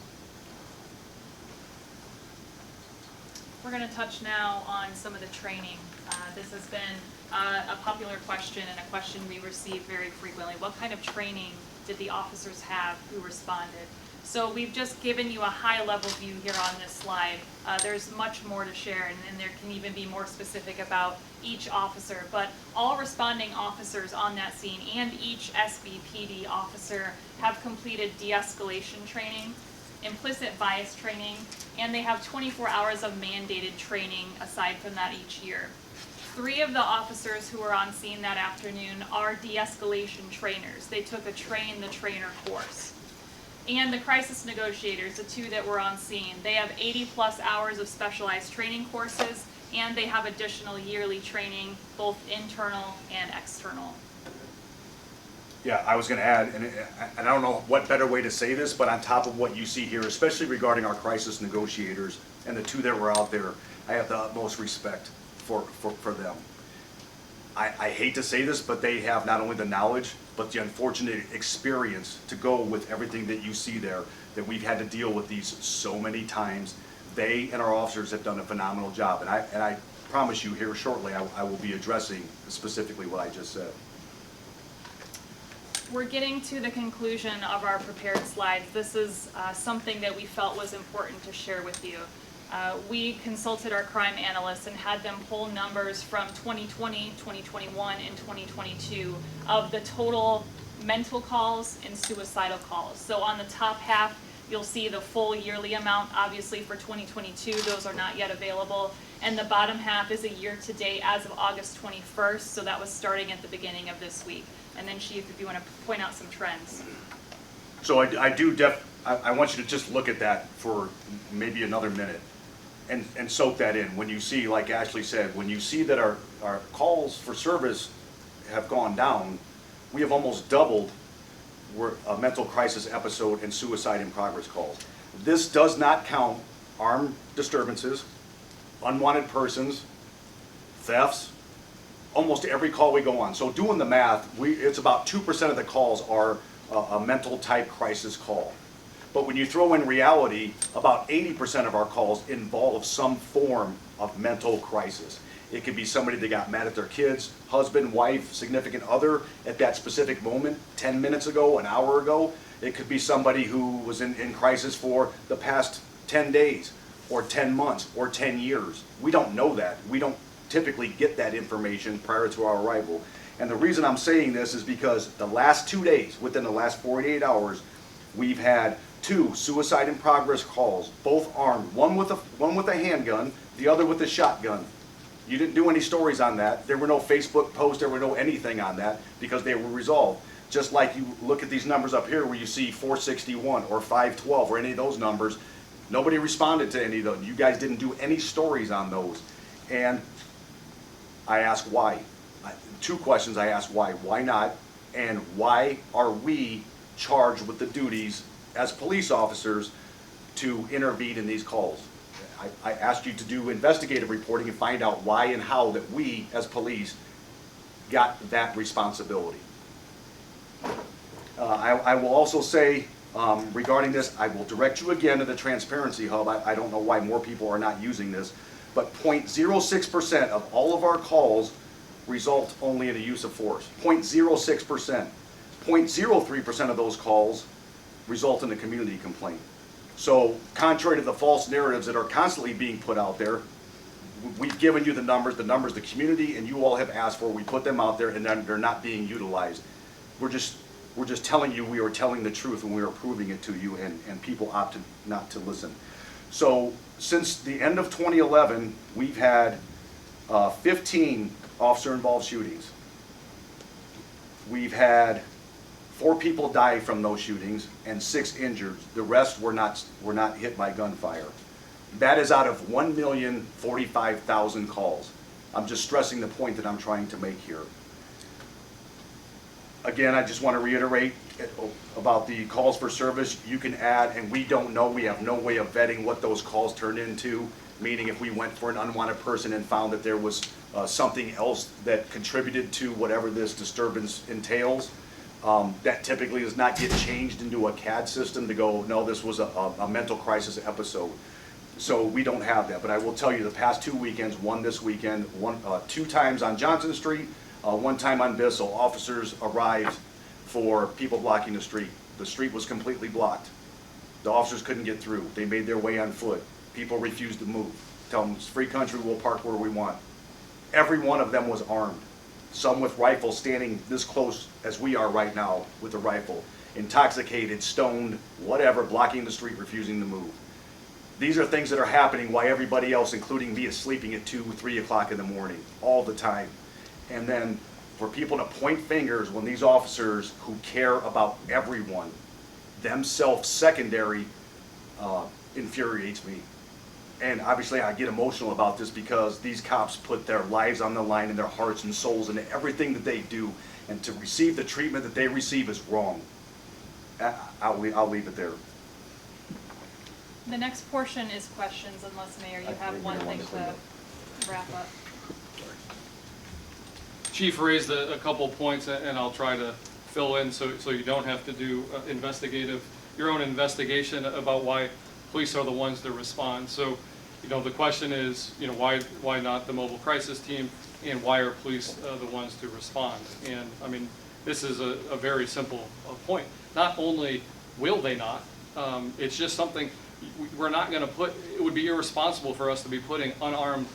We're going to touch now on some of the training. This has been a popular question and a question we receive very frequently. What kind of training did the officers have who responded? So we've just given you a high-level view here on this slide. There's much more to share, and there can even be more specific about each officer. But all responding officers on that scene and each SBPD officer have completed de-escalation training, implicit bias training, and they have 24 hours of mandated training aside from that each year. 3 of the officers who were on scene that afternoon are de-escalation trainers. They took a train the trainer course. And the crisis negotiators, the 2 that were on scene, they have 80+ hours of specialized training courses, and they have additional yearly training, both internal and external. Yeah, I was going to add, and I don't know what better way to say this, but on top of what you see here, especially regarding our crisis negotiators and the 2 that were out there, I have the utmost respect for them. I hate to say this, but they have not only the knowledge, but the unfortunate experience to go with everything that you see there, that we've had to deal with these so many times. They and our officers have done a phenomenal job, and I promise you here shortly I will be addressing specifically what I just said. We're getting to the conclusion of our prepared slides. This is something that we felt was important to share with you. We consulted our crime analysts and had them pull numbers from 2020, 2021, and 2022 of the total mental calls and suicidal calls. So on the top half, you'll see the full yearly amount. Obviously for 2022, those are not yet available. And the bottom half is a year-to-date as of August 21st, so that was starting at the beginning of this week. And then Chief, if you want to point out some trends. So I want you to just look at that for maybe another minute and soak that in. When you see, like Ashley said, when you see that our calls for service have gone down, we have almost doubled a mental crisis episode and suicide in progress calls. This does not count armed disturbances, unwanted persons, thefts, almost every call we go on. So doing the math, it's about 2% of the calls are a mental type crisis call. But when you throw in reality, about 80% of our calls involve some form of mental crisis. It could be somebody that got mad at their kids, husband, wife, significant other at that specific moment, 10 minutes ago, an hour ago. It could be somebody who was in crisis for the past 10 days or 10 months or 10 years. We don't know that. We don't typically get that information prior to our arrival. And the reason I'm saying this is because the last 2 days, within the last 48 hours, we've had 2 suicide in progress calls, both armed, one with a handgun, the other with a shotgun. You didn't do any stories on that. There were no Facebook posts, there were no anything on that because they were resolved. Just like you look at these numbers up here where you see 461 or 512 or any of those numbers, nobody responded to any of those. You guys didn't do any stories on those. And I ask why. 2 questions I ask why. Why not? And why are we charged with the duties as police officers to intervene in these calls? I asked you to do investigative reporting and find out why and how that we as police got that responsibility. I will also say regarding this, I will direct you again to the Transparency Hub. I don't know why more people are not using this, but 0.06% of all of our calls result only in a use of force. 0.06%. 0.03% of those calls result in a community complaint. So contrary to the false narratives that are constantly being put out there, we've given you the numbers the community and you all have asked for. We put them out there and they're not being utilized. We're just telling you we are telling the truth and we are proving it to you, and people opt not to listen. So since the end of 2011, we've had 15 officer-involved shootings. We've had 4 people die from those shootings and 6 injured. The rest were not hit by gunfire. That is out of 1,045,000 calls. I'm just stressing the point that I'm trying to make here. Again, I just want to reiterate about the calls for service. You can add, and we don't know, we have no way of vetting what those calls turned into, meaning if we went for an unwanted person and found that there was something else that contributed to whatever this disturbance entails, that typically does not get changed into a CAD system to go, no, this was a mental crisis episode. So we don't have that. But I will tell you the past 2 weekends, one this weekend, 2 times on Johnson Street, 1 time on Bissell, officers arrived for people blocking the street. The street was completely blocked. The officers couldn't get through. They made their way on foot. People refused to move. Tell them, it's free country, we'll park where we want. Every one of them was armed. Some with rifles standing this close as we are right now with a rifle. Intoxicated, stoned, whatever, blocking the street, refusing to move. These are things that are happening while everybody else, including me, is sleeping at 2, 3 o'clock in the morning, all the time. And then for people to point fingers when these officers who care about everyone, themselves secondary, infuriates me. And obviously I get emotional about this because these cops put their lives on the line and their hearts and souls into everything that they do. And to receive the treatment that they receive is wrong. I'll leave it there. The next portion is questions, unless Mayor, you have one thing to wrap up. Chief raised a couple points, and I'll try to fill in so you don't have to do your own investigation about why police are the ones that respond. So, the question is, why not the mobile crisis team, and why are police the ones to respond? And I mean, this is a very simple point. Not only will they not, it's just something we're not going to put. It would be irresponsible for us to be putting unarmed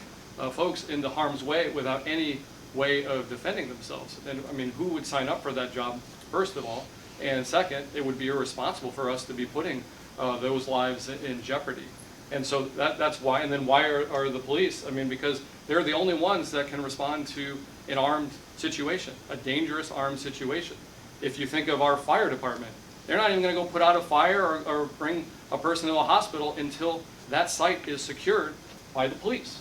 folks into harm's way without any way of defending themselves. And I mean, who would sign up for that job first of all. And second, it would be irresponsible for us to be putting those lives in jeopardy. And so that's why. And then why are the police? I mean, because they're the only ones that can respond to an armed situation, a dangerous armed situation. If you think of our fire department, they're not even going to go put out a fire or bring a person to a hospital until that site is secured by the police.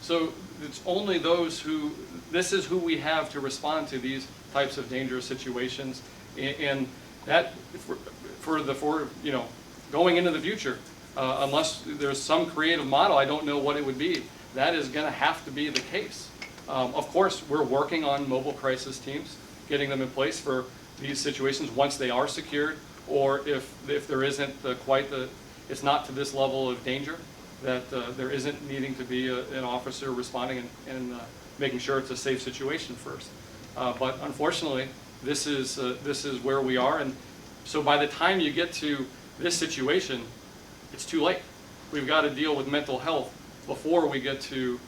So it's only those who, this is who we have to respond to these types of dangerous situations. And that, for you know, going into the future, unless there's some creative model, I don't know what it would be, that is going to have to be the case. Of course, we're working on mobile crisis teams, getting them in place for these situations once they are secured, or if there isn't it's not to this level of danger, that there isn't needing to be an officer responding and making sure it's a safe situation first. But unfortunately, this is where we are, and so by the time you get to this situation, it's too late. We've got to deal with mental health before we get to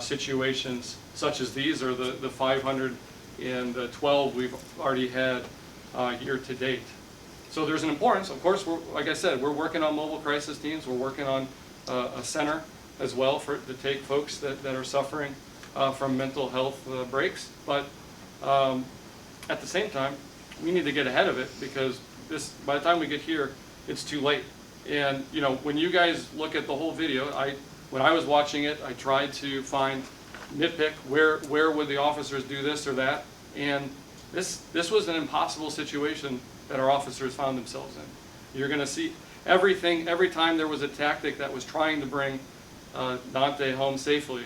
situations such as these, or the 512 we've already had year to date. So there's an importance. Of course, like I said, we're working on mobile crisis teams. We're working on a center as well to take folks that are suffering from mental health breaks. But at the same time, we need to get ahead of it, because by the time we get here, it's too late. And you know, when you guys look at the whole video, when I was watching it, I tried to nitpick where would the officers do this or that, and this was an impossible situation that our officers found themselves in. You're going to see every time there was a tactic that was trying to bring Dante home safely,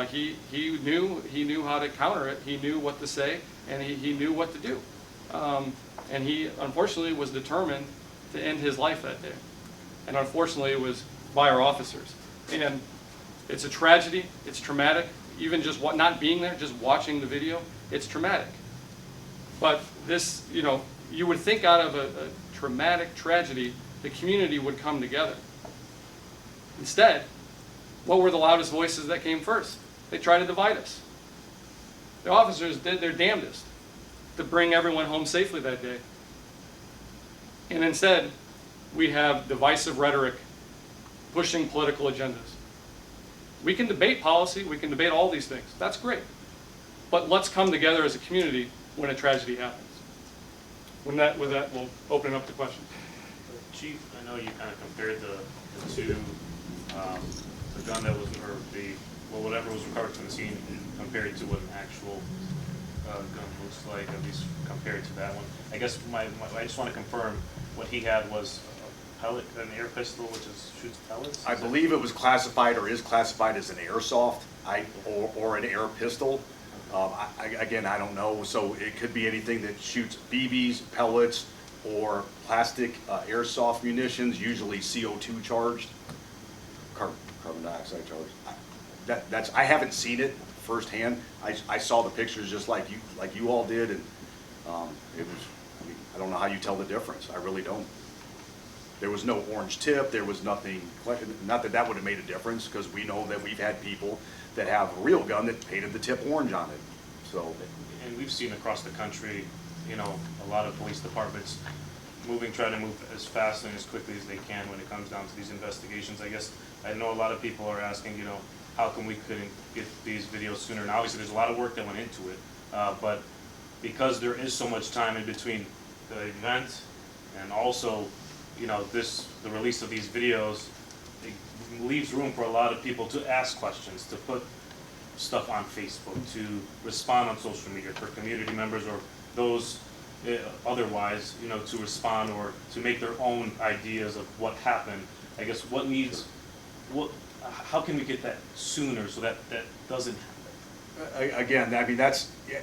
he knew how to counter it. He knew what to say, and he knew what to do. And he unfortunately was determined to end his life that day. And unfortunately, it was by our officers. And it's a tragedy. It's traumatic. Even just not being there, just watching the video, it's traumatic. But this, you know, you would think out of a traumatic tragedy, the community would come together. Instead, what were the loudest voices that came first? They tried to divide us. The officers did their damnedest to bring everyone home safely that day. And instead, we have divisive rhetoric pushing political agendas. We can debate policy, we can debate all these things. That's great. But let's come together as a community when a tragedy happens. With that, we'll open it up to questions. Chief, I know you kind of compared the two, the gun that was, or whatever was recovered from the scene, compared to what an actual gun looks like, at least compared to that one. I guess I just want to confirm what he had was an air pistol, which shoots pellets? I believe it was classified, or is classified, as an airsoft or an air pistol. Again, I don't know, so it could be anything that shoots BBs, pellets, or plastic airsoft munitions, usually CO2 charged, carbon dioxide charged. I haven't seen it firsthand. I saw the pictures just like you all did, and it was. I don't know how you tell the difference. I really don't. There was no orange tip. There was nothing. Not that would have made a difference, because we know that we've had people that have a real gun that painted the tip orange on it. So. And we've seen across the country, you know, a lot of police departments trying to move as fast and as quickly as they can when it comes down to these investigations. I guess I know a lot of people are asking, you know, how come we couldn't get these videos sooner? And obviously, there's a lot of work that went into it, but because there is so much time in between the event and also, you know, the release of these videos, it leaves room for a lot of people to ask questions, to put stuff on Facebook, to respond on social media, for community members or those otherwise, you know, to respond or to make their own ideas of what happened. I guess how can we get that sooner so that doesn't happen? Again, I mean,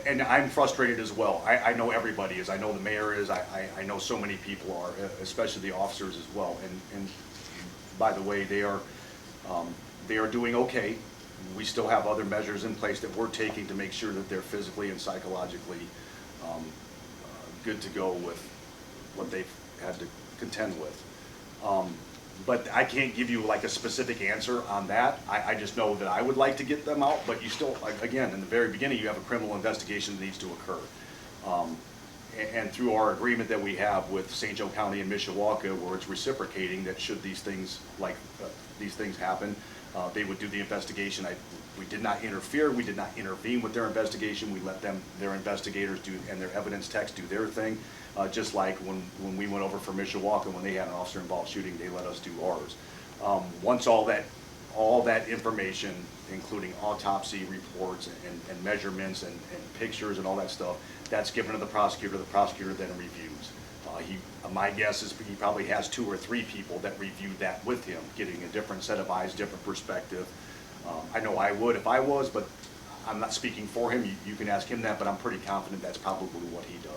and I'm frustrated as well. I know everybody is. I know the mayor is. I know so many people are, especially the officers as well. And by the way, they are doing okay. We still have other measures in place that we're taking to make sure that they're physically and psychologically good to go with what they've had to contend with. But I can't give you like a specific answer on that. I just know that I would like to get them out, but you still, again, in the very beginning, you have a criminal investigation that needs to occur. and through our agreement that we have with St. Joe County and Mishawaka, where it's reciprocating that should these things happen, they would do the investigation. We did not interfere, we did not intervene with their investigation. We let their investigators do, and their evidence techs do their thing. Just like when we went over for Mishawaka, when they had an officer-involved shooting, they let us do ours. Once all that information, including autopsy reports and measurements and pictures and all that stuff, that's given to the prosecutor then reviews. My guess is he probably has 2 or 3 people that reviewed that with him, getting a different set of eyes, different perspective. I know I would if I was, but I'm not speaking for him. You can ask him that, but I'm pretty confident that's probably what he does.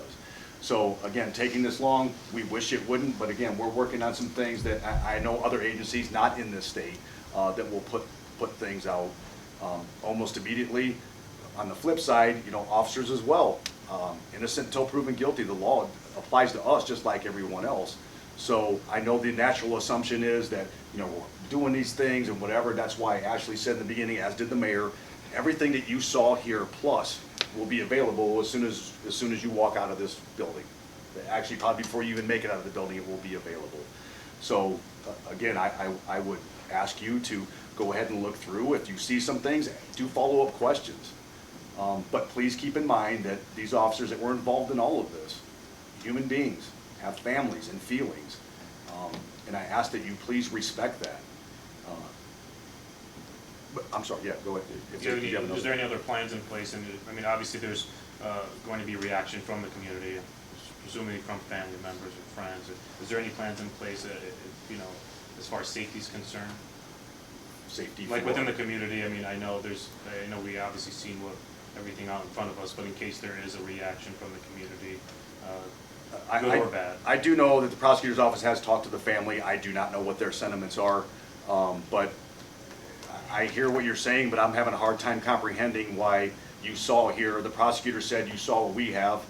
So again, taking this long, we wish it wouldn't, but again, we're working on some things that I know other agencies, not in this state, that will put things out almost immediately. On the flip side, officers as well. Innocent until proven guilty. The law applies to us just like everyone else. So I know the natural assumption is that, we're doing these things and whatever. That's why Ashley said in the beginning, as did the mayor, everything that you saw here plus will be available as soon as you walk out of this building. Actually, probably before you even make it out of the building, it will be available. So again, I would ask you to go ahead and look through. If you see some things, do follow-up questions. But please keep in mind that these officers that were involved in all of this, human beings, have families and feelings. And I ask that you please respect that. But I'm sorry, yeah, go ahead. Is there any other plans in place? And I mean, obviously there's going to be reaction from the community, presumably from family members and friends. Is there any plans in place, as far as safety is concerned? Safety, like within the community. I mean, I know we obviously seen everything out in front of us, but in case there is a reaction from the community, good or bad. I do know that the prosecutor's office has talked to the family. I do not know what their sentiments are, but I hear what you're saying, but I'm having a hard time comprehending why you saw here. The prosecutor said you saw what we have.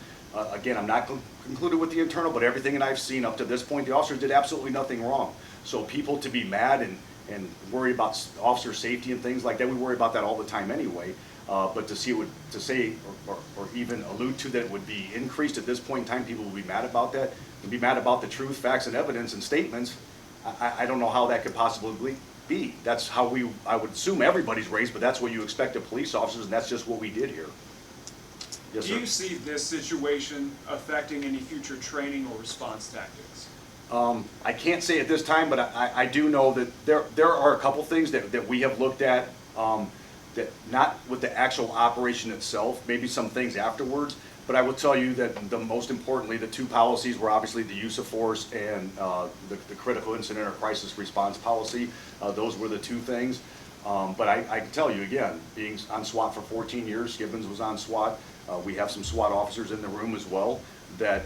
Again, I'm not concluded with the internal, but everything that I've seen up to this point, the officers did absolutely nothing wrong. So people to be mad and worry about officer safety and things like that, we worry about that all the time anyway. But to say or even allude to that it would be increased at this point in time, people will be mad about that, and be mad about the truth, facts, and evidence and statements. I don't know how that could possibly be. That's how I would assume everybody's raised, but that's what you expect of police officers, and that's just what we did here. Yes, sir. Do you see this situation affecting any future training or response tactics? I can't say at this time, but I do know that there are a couple things that we have looked at, that not with the actual operation itself, maybe some things afterwards, but I will tell you that the most importantly, the 2 policies were obviously the use of force and the critical incident or crisis response policy. Those were the 2 things. But I can tell you again, being on SWAT for 14 years, Gibbons was on SWAT. We have some SWAT officers in the room as well that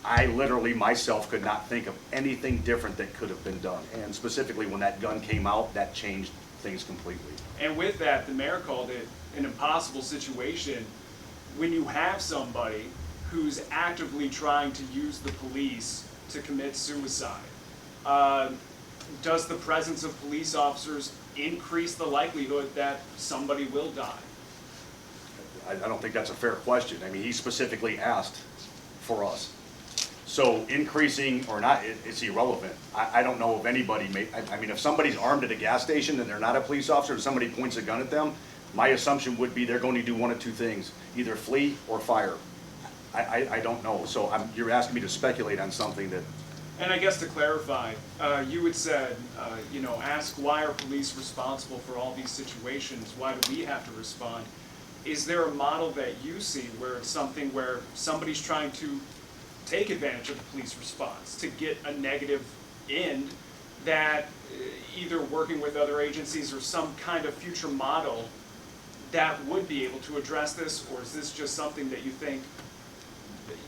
I literally myself could not think of anything different that could have been done. And specifically when that gun came out, that changed things completely. And with that, the mayor called it an impossible situation when you have somebody who's actively trying to use the police to commit suicide. Does the presence of police officers increase the likelihood that somebody will die? I don't think that's a fair question. I mean, he specifically asked for us. So increasing or not, it's irrelevant. I don't know if anybody I mean, if somebody's armed at a gas station and they're not a police officer and somebody points a gun at them, my assumption would be they're going to do one of 2 things, either flee or fire. I don't know. So you're asking me to speculate on something that... And I guess to clarify, you had said, ask why are police responsible for all these situations? Why do we have to respond? Is there a model that you see where it's something where somebody's trying to take advantage of the police response to get a negative end, that either working with other agencies or some kind of future model that would be able to address this, or is this just something that you think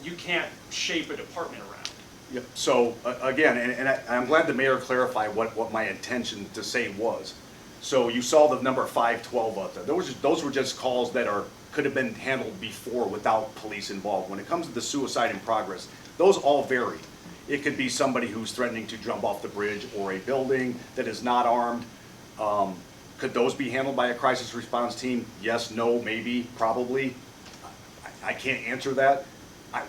you can't shape a department around? Yep. So again, and I'm glad the mayor clarified what my intention to say was. So you saw the number 512 out there. Those were just calls that could have been handled before without police involved. When it comes to the suicide in progress, those all vary. It could be somebody who's threatening to jump off the bridge or a building that is not armed. Could those be handled by a crisis response team? Yes, no, maybe, probably. I can't answer that.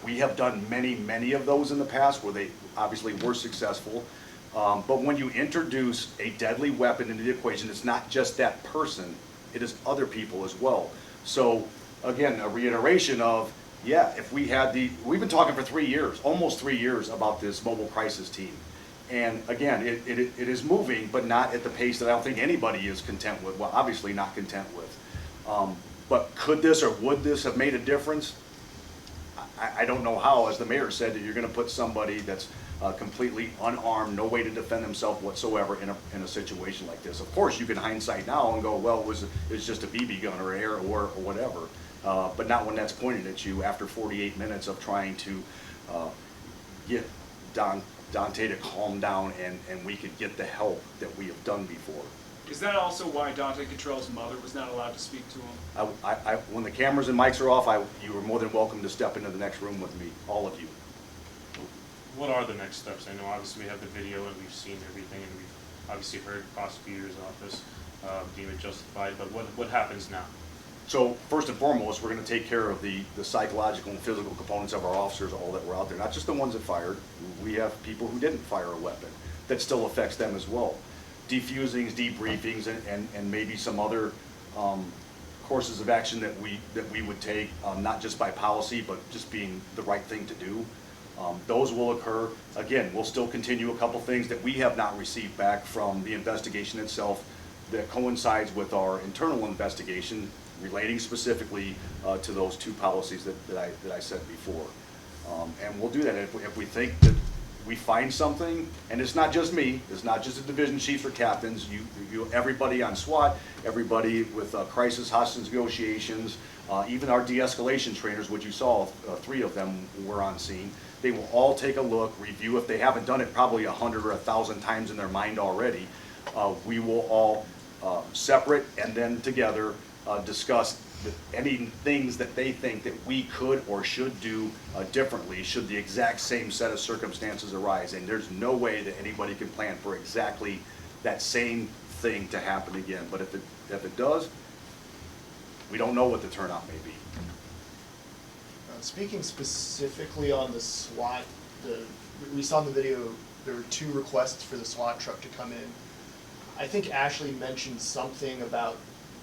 We have done many of those in the past where they obviously were successful. But when you introduce a deadly weapon into the equation, it's not just that person, it is other people as well. So again, a reiteration of, yeah, if we had we've been talking for 3 years, almost 3 years about this mobile crisis team. And again, it is moving, but not at the pace that I don't think anybody is content with. Well, obviously not content with. But could this or would this have made a difference? I don't know how, as the mayor said, that you're going to put somebody that's completely unarmed, no way to defend themselves whatsoever in a situation like this. Of course, you can hindsight now and go, well, it's just a BB gun or air or whatever, but not when that's pointed at you after 48 minutes of trying to get Dante to calm down and we could get the help that we have done before. Is that also why Dante Cottrell's mother was not allowed to speak to him? When the cameras and mics are off, you are more than welcome to step into the next room with me, all of you. What are the next steps? I know obviously we have the video and we've seen everything and we've obviously heard prosecutor's office deem it justified, but what happens now? So first and foremost, we're going to take care of the psychological and physical components of our officers, all that were out there, not just the ones that fired. We have people who didn't fire a weapon. That still affects them as well. Defusings, debriefings, and maybe some other courses of action that we would take, not just by policy, but just being the right thing to do. Those will occur. Again, we'll still continue a couple things that we have not received back from the investigation itself that coincides with our internal investigation relating specifically to those two policies that I said before. And we'll do that if we think that we find something, and it's not just me, it's not just the division chiefs or captains, everybody on SWAT, everybody with crisis hostage negotiations, even our de-escalation trainers, which you saw, 3 of them were on scene. They will all take a look, review. If they haven't done it probably 100 or 1,000 times in their mind already, we will all separate and then together discuss any things that they think that we could or should do differently should the exact same set of circumstances arise. And there's no way that anybody can plan for exactly that same thing to happen again. But if it does, we don't know what the turnout may be. Speaking specifically on the SWAT, we saw in the video there were 2 requests for the SWAT truck to come in. I think Ashley mentioned something about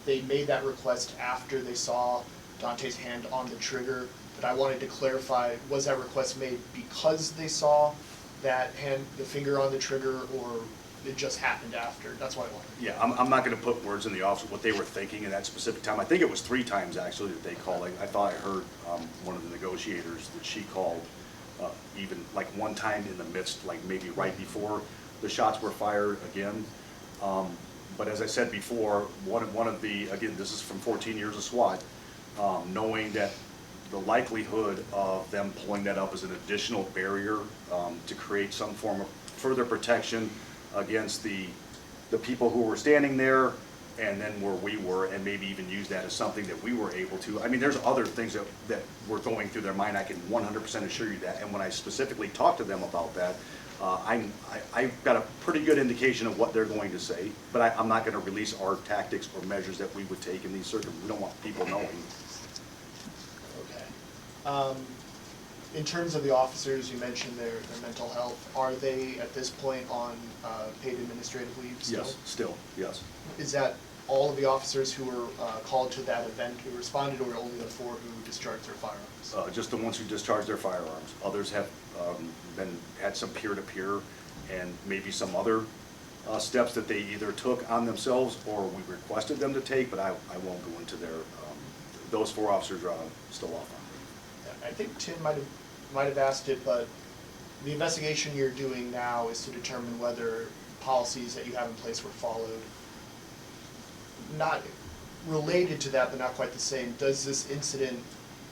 they made that request after they saw Dante's hand on the trigger, but I wanted to clarify, was that request made because they saw that hand, the finger on the trigger, or it just happened after? That's what I wanted. Yeah, I'm not going to put words in the officer what they were thinking in that specific time. I think it was 3 times actually that they called. I thought I heard one of the negotiators that she called even like one time in the midst, like maybe right before the shots were fired again. But as I said before, one of the, again, this is from 14 years of SWAT, knowing that the likelihood of them pulling that up as an additional barrier to create some form of further protection against the people who were standing there and then where we were, and maybe even use that as something that we were able to. I mean, there's other things that were going through their mind, I can 100% assure you that. And when I specifically talked to them about that, I've got a pretty good indication of what they're going to say, but I'm not going to release our tactics or measures that we would take in these circumstances. We don't want people knowing. Okay. In terms of the officers, you mentioned their mental health. Are they at this point on paid administrative leave still? Yes, still, yes. Is that all of the officers who were called to that event who responded, or only the 4 who discharged their firearms? Just the ones who discharged their firearms. Others have had some peer-to-peer and maybe some other steps that they either took on themselves or we requested them to take, but I won't go into their, those 4 officers are still off on leave. I think Tim might have asked it, but the investigation you're doing now is to determine whether policies that you have in place were followed. Not related to that, but not quite the same. Does this incident,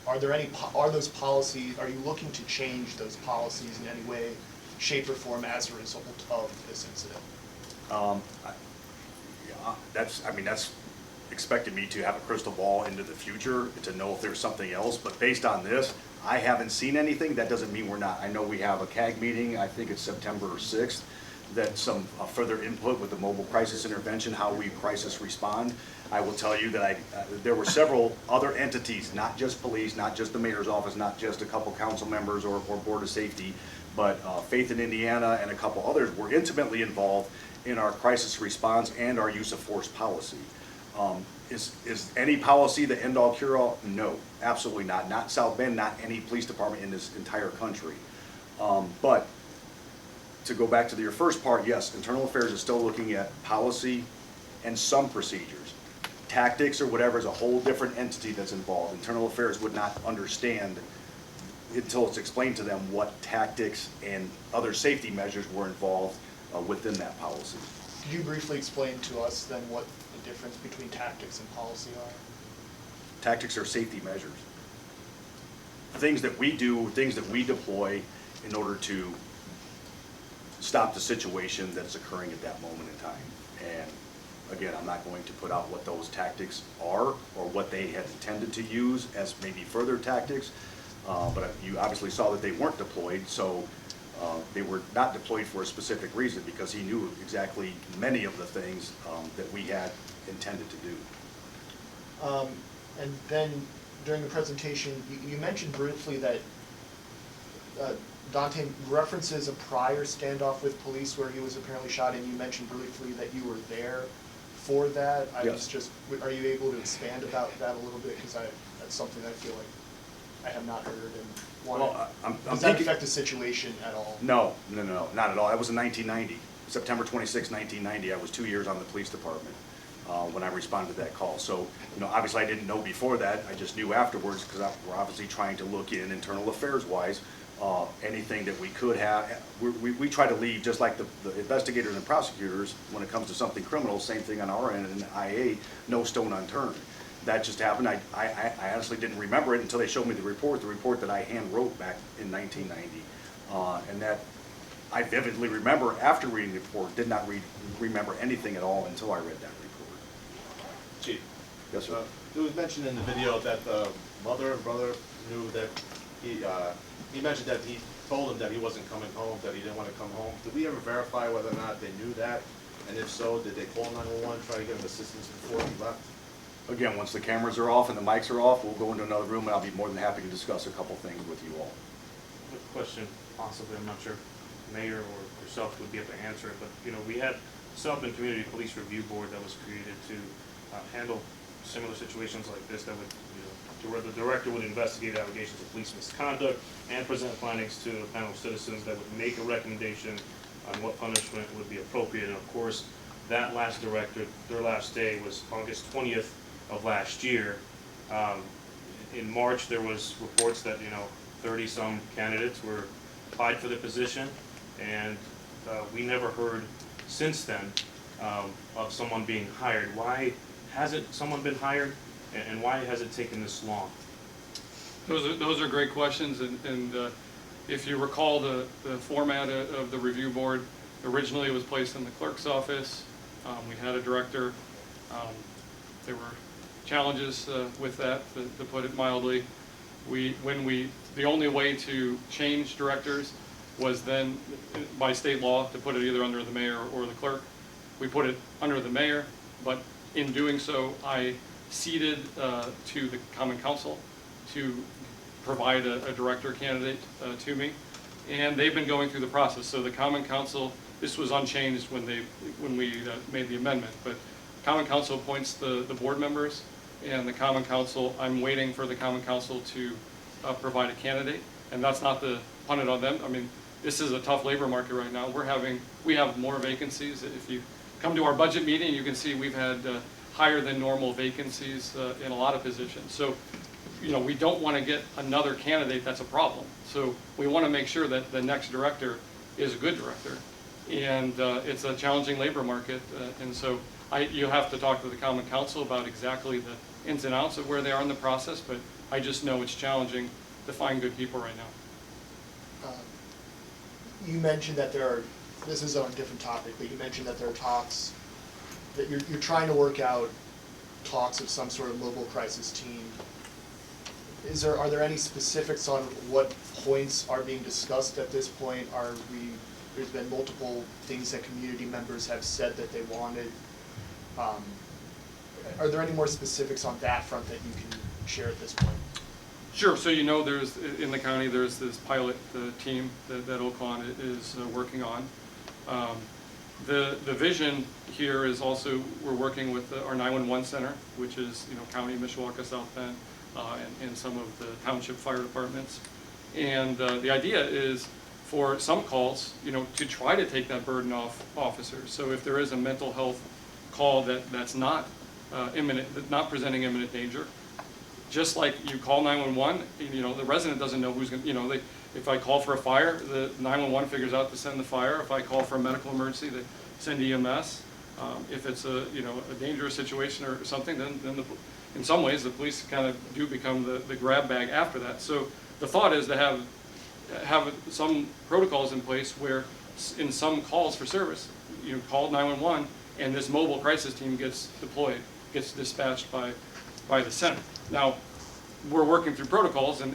are those policies, are you looking to change those policies in any way, shape, or form as a result of this incident? That's expected me to have a crystal ball into the future to know if there's something else, but based on this, I haven't seen anything. That doesn't mean we're not. I know we have a CAG meeting, I think it's September 6th, that some further input with the mobile crisis intervention, how we crisis respond. I will tell you that there were several other entities, not just police, not just the mayor's office, not just a couple council members or board of safety, but Faith in Indiana and a couple others were intimately involved in our crisis response and our use of force policy. Is any policy the end-all cure-all? No, absolutely not. Not South Bend, not any police department in this entire country. But to go back to your first part, yes, internal affairs is still looking at policy and some procedures. Tactics or whatever is a whole different entity that's involved. Internal affairs would not understand until it's explained to them what tactics and other safety measures were involved within that policy. Could you briefly explain to us then what the difference between tactics and policy are? Tactics are safety measures. Things that we do, things that we deploy in order to stop the situation that's occurring at that moment in time. And again, I'm not going to put out what those tactics are or what they had intended to use as maybe further tactics, but you obviously saw that they weren't deployed, so they were not deployed for a specific reason because he knew exactly many of the things that we had intended to do. And then during the presentation, you mentioned briefly that Dante references a prior standoff with police where he was apparently shot, and you mentioned briefly that you were there for that. I was just, are you able to expand about that a little bit? Because that's something I feel like I have not heard and wanted. Well, does that affect the situation at all? No, not at all. That was in 1990, September 26, 1990. I was 2 years on the police department when I responded to that call. So, obviously I didn't know before that. I just knew afterwards because we're obviously trying to look in internal affairs-wise. Anything that we could have, we try to leave, just like the investigators and prosecutors, when it comes to something criminal, same thing on our end in the IA, no stone unturned. That just happened. I honestly didn't remember it until they showed me the report that I hand wrote back in 1990. And that I vividly remember after reading the report, did not remember anything at all until I read that report. Chief. Yes, sir. It was mentioned in the video that the mother and brother knew that he mentioned that he told him that he wasn't coming home, that he didn't want to come home. Did we ever verify whether or not they knew that? And if so, did they call 911, try to get him assistance before he left? Again, once the cameras are off and the mics are off, we'll go into another room and I'll be more than happy to discuss a couple things with you all. Quick question, possibly, I'm not sure, Mayor or yourself would be able to answer it, but we had South Bend Community Police Review Board that was created to handle similar situations like this, that would, where the director would investigate allegations of police misconduct and present findings to a panel of citizens that would make a recommendation on what punishment would be appropriate. And of course, that last director, their last day was August 20th of last year. In March, there was reports that 30-some candidates were applied for the position, and we never heard since then of someone being hired. Why hasn't someone been hired, and why has it taken this long? Those are great questions, and if you recall the format of the review board, originally it was placed in the clerk's office. We had a director. There were challenges with that, to put it mildly. The only way to change directors was then by state law to put it either under the mayor or the clerk. We put it under the mayor, but in doing so, I ceded to the Common Council to provide a director candidate to me, and they've been going through the process. So the Common Council, this was unchanged when we made the amendment, but Common Council appoints the board members, and the Common Council, I'm waiting for the Common Council to provide a candidate, and that's not to pun it on them. I mean, this is a tough labor market right now. We have more vacancies. If you come to our budget meeting, you can see we've had higher than normal vacancies in a lot of positions. So, we don't want to get another candidate that's a problem. So we want to make sure that the next director is a good director. And it's a challenging labor market. And so you have to talk to the Common Council about exactly the ins and outs of where they are in the process, but I just know it's challenging to find good people right now. You mentioned that this is on a different topic, but you mentioned that there are talks, that you're trying to work out talks of some sort of mobile crisis team. Are there any specifics on what points are being discussed at this point? Are we There's been multiple things that community members have said that they wanted. Are there any more specifics on that front that you can share at this point? Sure. So you know, there's in the county there's this pilot team that Oakland is working on. The vision here is also we're working with our 911 center, which is County, Mishawaka, South Bend, and some of the township fire departments. And the idea is for some calls, to try to take that burden off officers. So if there is a mental health call that's not imminent, not presenting imminent danger, just like you call 911, the resident doesn't know who's going to, if I call for a fire, the 911 figures out to send the fire. If I call for a medical emergency, they send EMS. If it's a dangerous situation or something, then in some ways the police kind of do become the grab bag after that. So the thought is to have some protocols in place where in some calls for service, call 911 and this mobile crisis team gets deployed, gets dispatched by the center. Now, we're working through protocols, and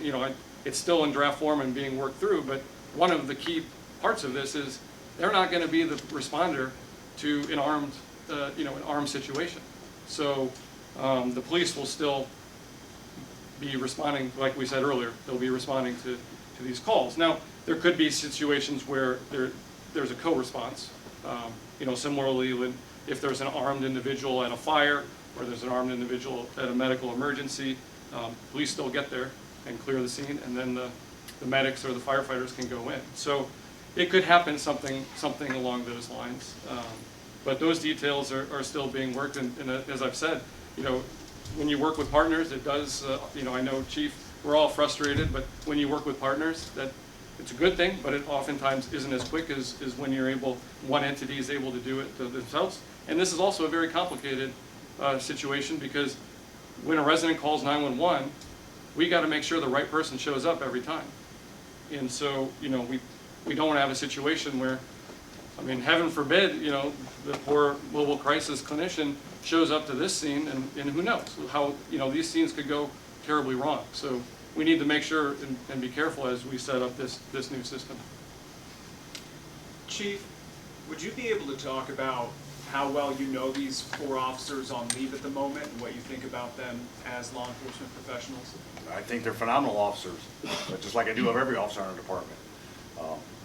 it's still in draft form and being worked through. But one of the key parts of this is they're not going to be the responder to an armed situation. So the police will still be responding, like we said earlier. They'll be responding to these calls. Now, there could be situations where there's a co-response. Similarly, if there's an armed individual at a fire, or there's an armed individual at a medical emergency, police still get there and clear the scene, and then the medics or the firefighters can go in. So it could happen something along those lines. But those details are still being worked, and as I've said, when you work with partners, it does, I know, Chief, we're all frustrated, but when you work with partners, it's a good thing, but it oftentimes isn't as quick as when one entity is able to do it themselves. And this is also a very complicated situation, because when a resident calls 911, we got to make sure the right person shows up every time. And so, we don't want to have a situation where, heaven forbid, the poor mobile crisis clinician shows up to this scene, and who knows how, these scenes could go terribly wrong. So we need to make sure and be careful as we set up this new system. Chief, would you be able to talk about how well you know these 4 officers on leave at the moment and what you think about them as law enforcement professionals? I think they're phenomenal officers, just like I do of every officer in our department.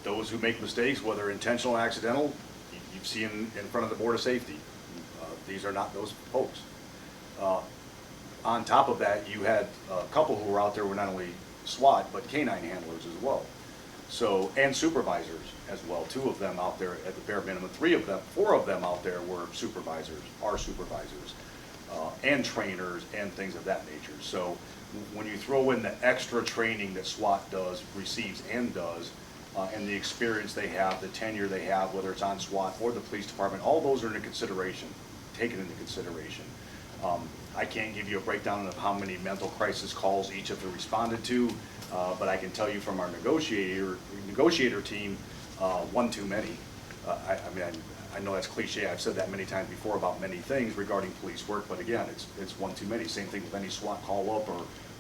Those who make mistakes, whether intentional or accidental, you've seen in front of the Board of Safety. These are not those folks. On top of that, you had a couple who were out there were not only SWAT, but canine handlers as well. So, and supervisors as well. 2 of them out there at the bare minimum. 4 of them out there were supervisors, are supervisors, and trainers and things of that nature. So when you throw in the extra training that SWAT receives and does, and the experience they have, the tenure they have, whether it's on SWAT or the police department, all those are taken into consideration. I can't give you a breakdown of how many mental crisis calls each of them responded to, but I can tell you from our negotiator team, one too many. I know that's cliche. I've said that many times before about many things regarding police work, but again, it's one too many. Same thing with any SWAT call-up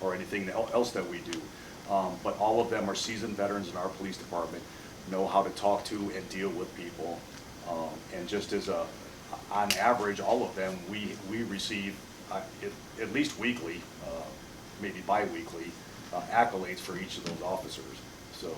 or anything else that we do. But all of them are seasoned veterans in our police department, know how to talk to and deal with people. And just as on average, all of them, we receive at least weekly, maybe bi-weekly, accolades for each of those officers. So